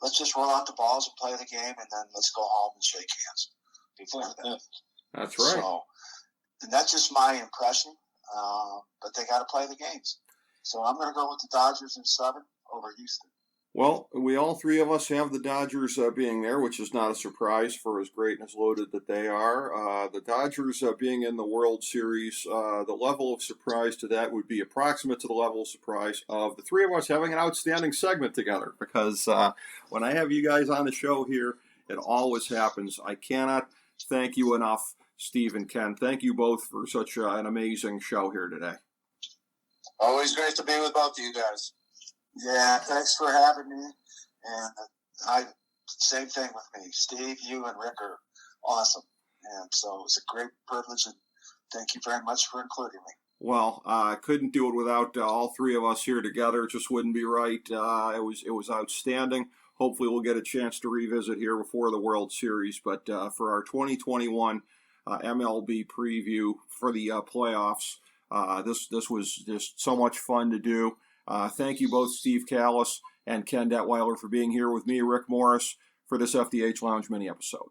let's just roll out the balls and play the game, and then let's go home and shake hands before that. That's right. So, and that's just my impression, but they got to play the games. So I'm going to go with the Dodgers in 7 over Houston. Well, we all three of us have the Dodgers being there, which is not a surprise for as great and as loaded that they are. The Dodgers being in the World Series, the level of surprise to that would be approximate to the level of surprise of the three of us having an outstanding segment together. Because when I have you guys on the show here, it always happens. I cannot thank you enough, Steve and Ken. Thank you both for such an amazing show here today. Always great to be with both of you guys. Yeah, thanks for having me. And same thing with me. Steve, you, and Rick are awesome. And so it was a great privilege, and thank you very much for including me. Well, I couldn't do it without all three of us here together. It just wouldn't be right. It was outstanding. Hopefully we'll get a chance to revisit here before the World Series. But for our 2021 MLB preview for the playoffs, this was just so much fun to do. Thank you both, Steve Kallas and Ken Detwiler, for being here with me, Rick Morris, for this FDH Lounge mini episode.